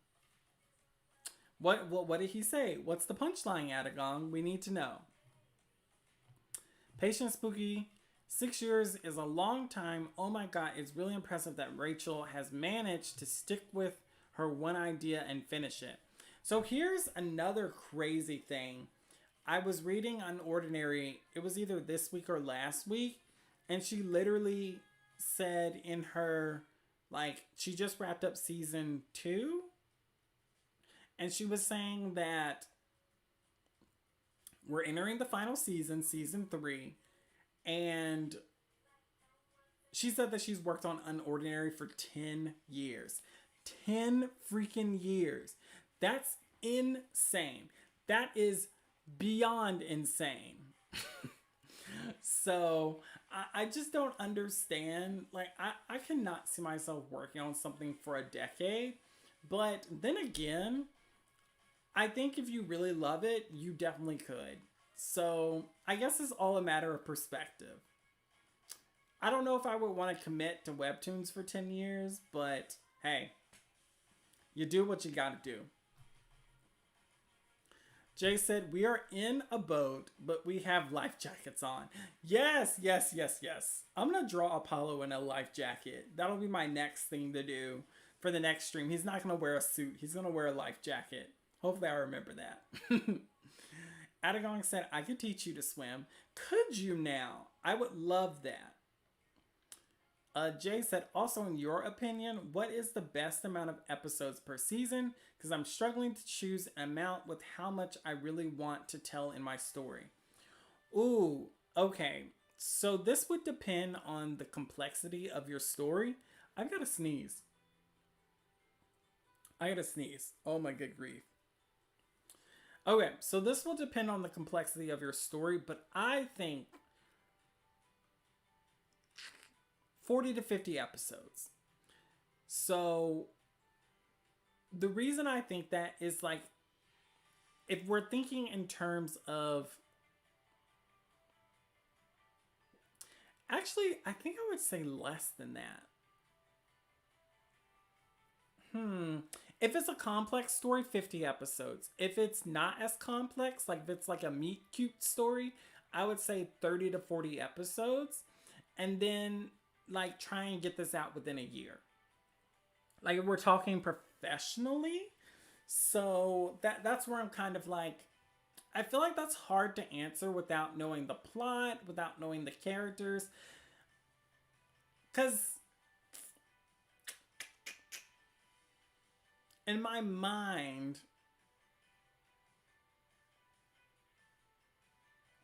What did he say? What's the punchline, Adagon? We need to know. Patient Spooky, 6 years is a long time. Oh my god, it's really impressive that Rachel has managed to stick with her one idea and finish it. So here's another crazy thing. I was reading Unordinary, it was either this week or last week, and she literally said in her, like, she just wrapped up season 2, and she was saying that we're entering the final season, season 3, and she said that she's worked on Unordinary for 10 years. 10 freaking years. That's insane. That is beyond insane. So I just don't understand. Like, I cannot see myself working on something for a decade. But then again, I think if you really love it, you definitely could. So I guess it's all a matter of perspective. I don't know if I would want to commit to Webtoons for 10 years, but hey, you do what you gotta do. Jay said, we are in a boat, but we have life jackets on. Yes, yes, yes, yes. I'm going to draw Apollo in a life jacket. That'll be my next thing to do for the next stream. He's not going to wear a suit. He's going to wear a life jacket. Hopefully I remember that. Adagong said, I could teach you to swim. Could you now? I would love that. Jay said, also in your opinion, what is the best amount of episodes per season? Because I'm struggling to choose an amount with how much I really want to tell in my story. Ooh, okay. So this would depend on the complexity of your story. I've got to sneeze. Oh my good grief. Okay, so this will depend on the complexity of your story, but I think 40 to 50 episodes. So the reason I think that is, like, if we're thinking in terms of, actually, I think I would say less than that. If it's a complex story, 50 episodes. If it's not as complex, like if it's like a meet cute story, I would say 30 to 40 episodes. And then like try and get this out within a year. Like if we're talking professionally, so that's where I'm kind of like, I feel like that's hard to answer without knowing the plot, without knowing the characters. Because in my mind,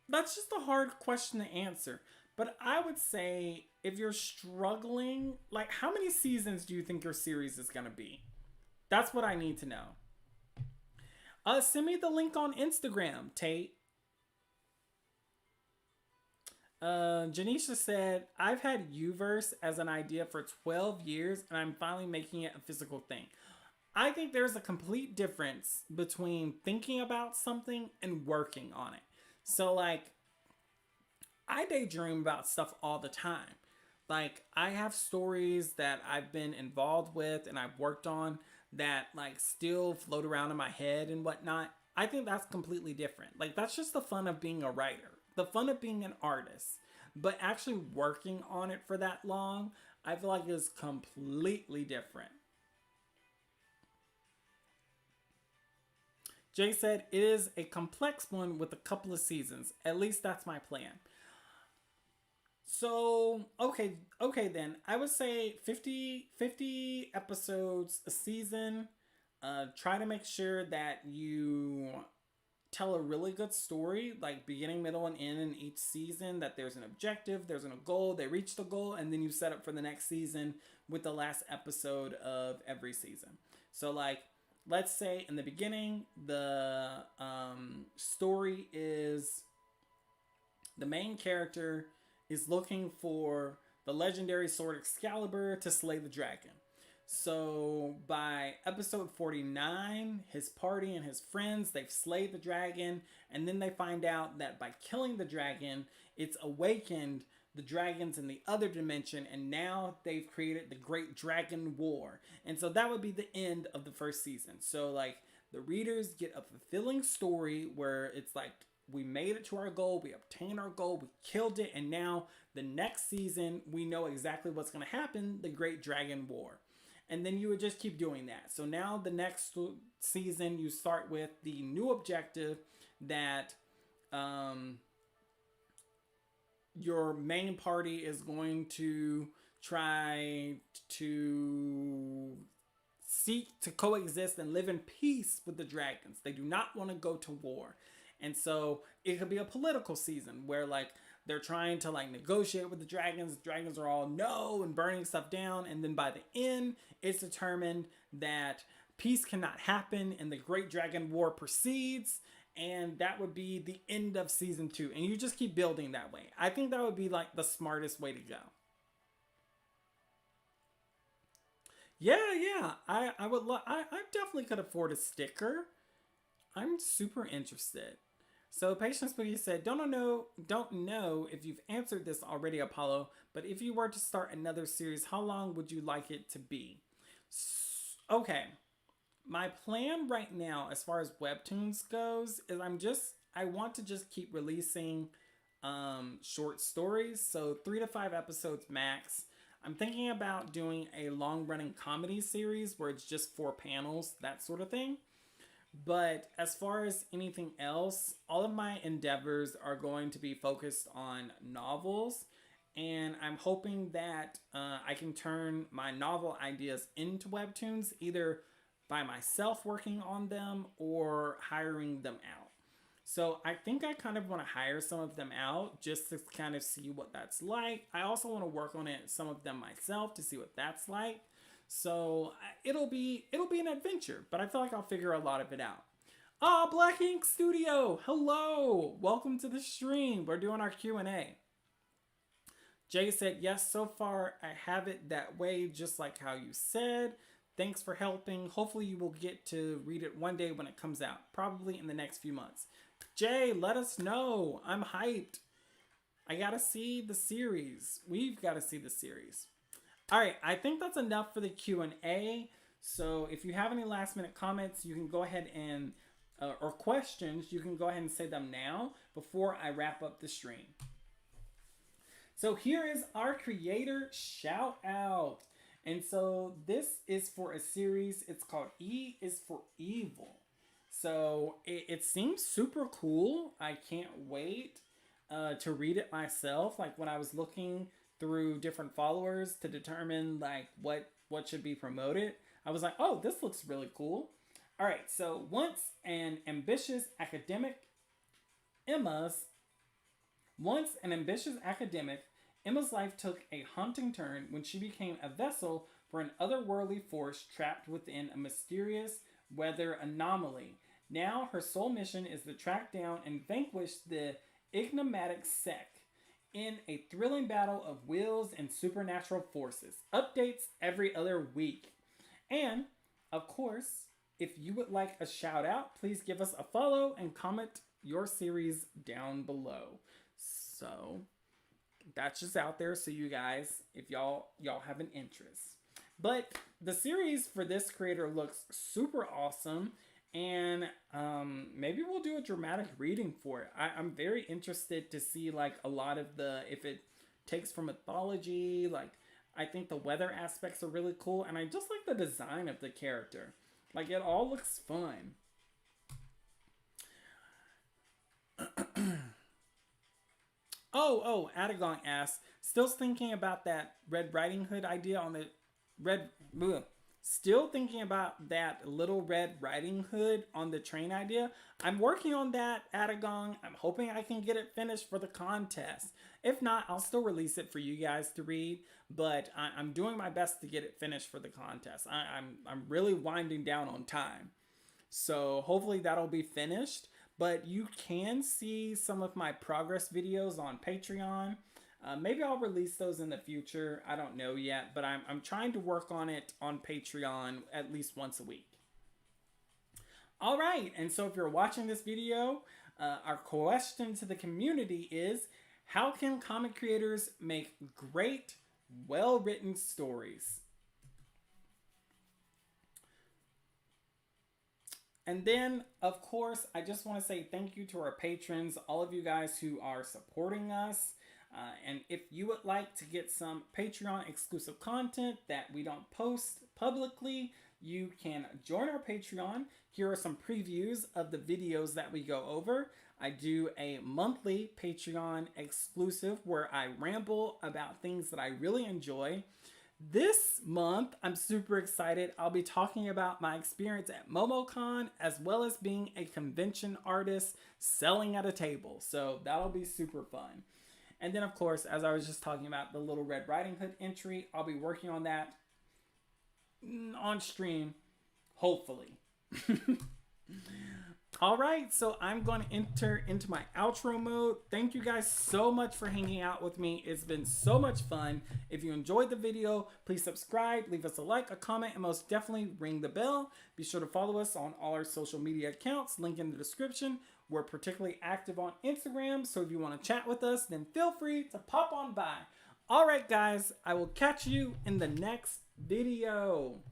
that's just a hard question to answer. But I would say if you're struggling, like how many seasons do you think your series is going to be? That's what I need to know. Send me the link on Instagram, Tate. Janisha said, I've had Uverse as an idea for 12 years and I'm finally making it a physical thing. I think there's a complete difference between thinking about something and working on it. So like, I daydream about stuff all the time. Like, I have stories that I've been involved with and I've worked on that like still float around in my head and whatnot. I think that's completely different. Like, that's just the fun of being a writer, the fun of being an artist. But actually working on it for that long, I feel like is completely different. Jay said, it is a complex one with a couple of seasons. At least that's my plan. So, okay then. I would say 50 episodes a season. Try to make sure that you tell a really good story, like beginning, middle, and end in each season, that there's an objective, there's a goal, they reach the goal, and then you set up for the next season with the last episode of every season. So, like, let's say in the beginning, the story is the main character is looking for the legendary sword Excalibur to slay the dragon. So by episode 49, his party and his friends, they've slayed the dragon, and then they find out that by killing the dragon, it's awakened the dragons in the other dimension, and now they've created the Great Dragon War. And so that would be the end of the first season. So like the readers get a fulfilling story where it's like, we made it to our goal, we obtained our goal, we killed it, and now the next season, we know exactly what's going to happen, the Great Dragon War. And then you would just keep doing that. So now the next season, you start with the new objective that your main party is going to try to seek to coexist and live in peace with the dragons. They do not want to go to war. And so it could be a political season where like they're trying to like negotiate with the dragons. The dragons are all no and burning stuff down. And then by the end, it's determined that peace cannot happen and the Great Dragon War proceeds, and that would be the end of season 2. And you just keep building that way. I think that would be like the smartest way to go. Yeah. I would love. I definitely could afford a sticker. I'm super interested. So Patience Boogie said, don't know if you've answered this already, Apollo, but if you were to start another series, how long would you like it to be? Okay. My plan right now, as far as Webtoons goes, is I want to just keep releasing short stories. So 3 to 5 episodes max. I'm thinking about doing a long running comedy series where it's just 4 panels, that sort of thing. But as far as anything else, all of my endeavors are going to be focused on novels. And I'm hoping that I can turn my novel ideas into Webtoons, either by myself working on them or hiring them out. So I think I kind of want to hire some of them out just to kind of see what that's like. I also want to work on some of them myself to see what that's like. So it'll be an adventure, but I feel like I'll figure a lot of it out. Black Ink Studio, hello, welcome to the stream. We're doing our Q&A. Jay said, yes, so far I have it that way, just like how you said. Thanks for helping. Hopefully you will get to read it one day when it comes out, probably in the next few months. Jay, let us know. I'm hyped. I gotta see the series. We've got to see the series. All right, I think that's enough for the Q&A. So if you have any last minute comments, you can go ahead and, or questions, you can go ahead and say them now before I wrap up the stream. So here is our creator shout out. And so this is for a series. It's called E is for Evil. So it seems super cool. I can't wait to read it myself. Like when I was looking through different followers to determine like what should be promoted, I was like, oh, this looks really cool. All right, so once an ambitious academic, Emma's life took a haunting turn when she became a vessel for an otherworldly force trapped within a mysterious weather anomaly. Now her sole mission is to track down and vanquish the enigmatic sect in a thrilling battle of wills and supernatural forces. Updates every other week. And, of course, if you would like a shout out, please give us a follow and comment your series down below. So that's just out there so you guys, if y'all have an interest. But the series for this creator looks super awesome, and maybe we'll do a dramatic reading for it. I'm very interested to see like a lot of if it takes from mythology. Like I think the weather aspects are really cool, and I just like the design of the character. Like it all looks fun. Adagon asks, still thinking about that Red Riding Hood idea on the Still thinking about that Little Red Riding Hood on the train idea. I'm working on that, Adagon. I'm hoping I can get it finished for the contest. If not, I'll still release it for you guys to read, but I'm doing my best to get it finished for the contest. I'm really winding down on time. So hopefully that'll be finished, but you can see some of my progress videos on Patreon. Maybe I'll release those in the future. I don't know yet, but I'm trying to work on it on Patreon at least once a week. All right, and so if you're watching this video, our question to the community is, how can comic creators make great, well-written stories? And then, of course, I just want to say thank you to our patrons, all of you guys who are supporting us. And if you would like to get some Patreon exclusive content that we don't post publicly, you can join our Patreon. Here are some previews of the videos that we go over. I do a monthly Patreon exclusive where I ramble about things that I really enjoy. This month, I'm super excited. I'll be talking about my experience at MomoCon, as well as being a convention artist selling at a table. So that'll be super fun. And then, of course, as I was just talking about the Little Red Riding Hood entry, I'll be working on that on stream, hopefully. All right, so I'm going to enter into my outro mode. Thank you guys so much for hanging out with me. It's been so much fun. If you enjoyed the video, please subscribe, leave us a like, a comment, and most definitely ring the bell. Be sure to follow us on all our social media accounts, link in the description. We're particularly active on Instagram, so if you want to chat with us, then feel free to pop on by. All right, guys, I will catch you in the next video.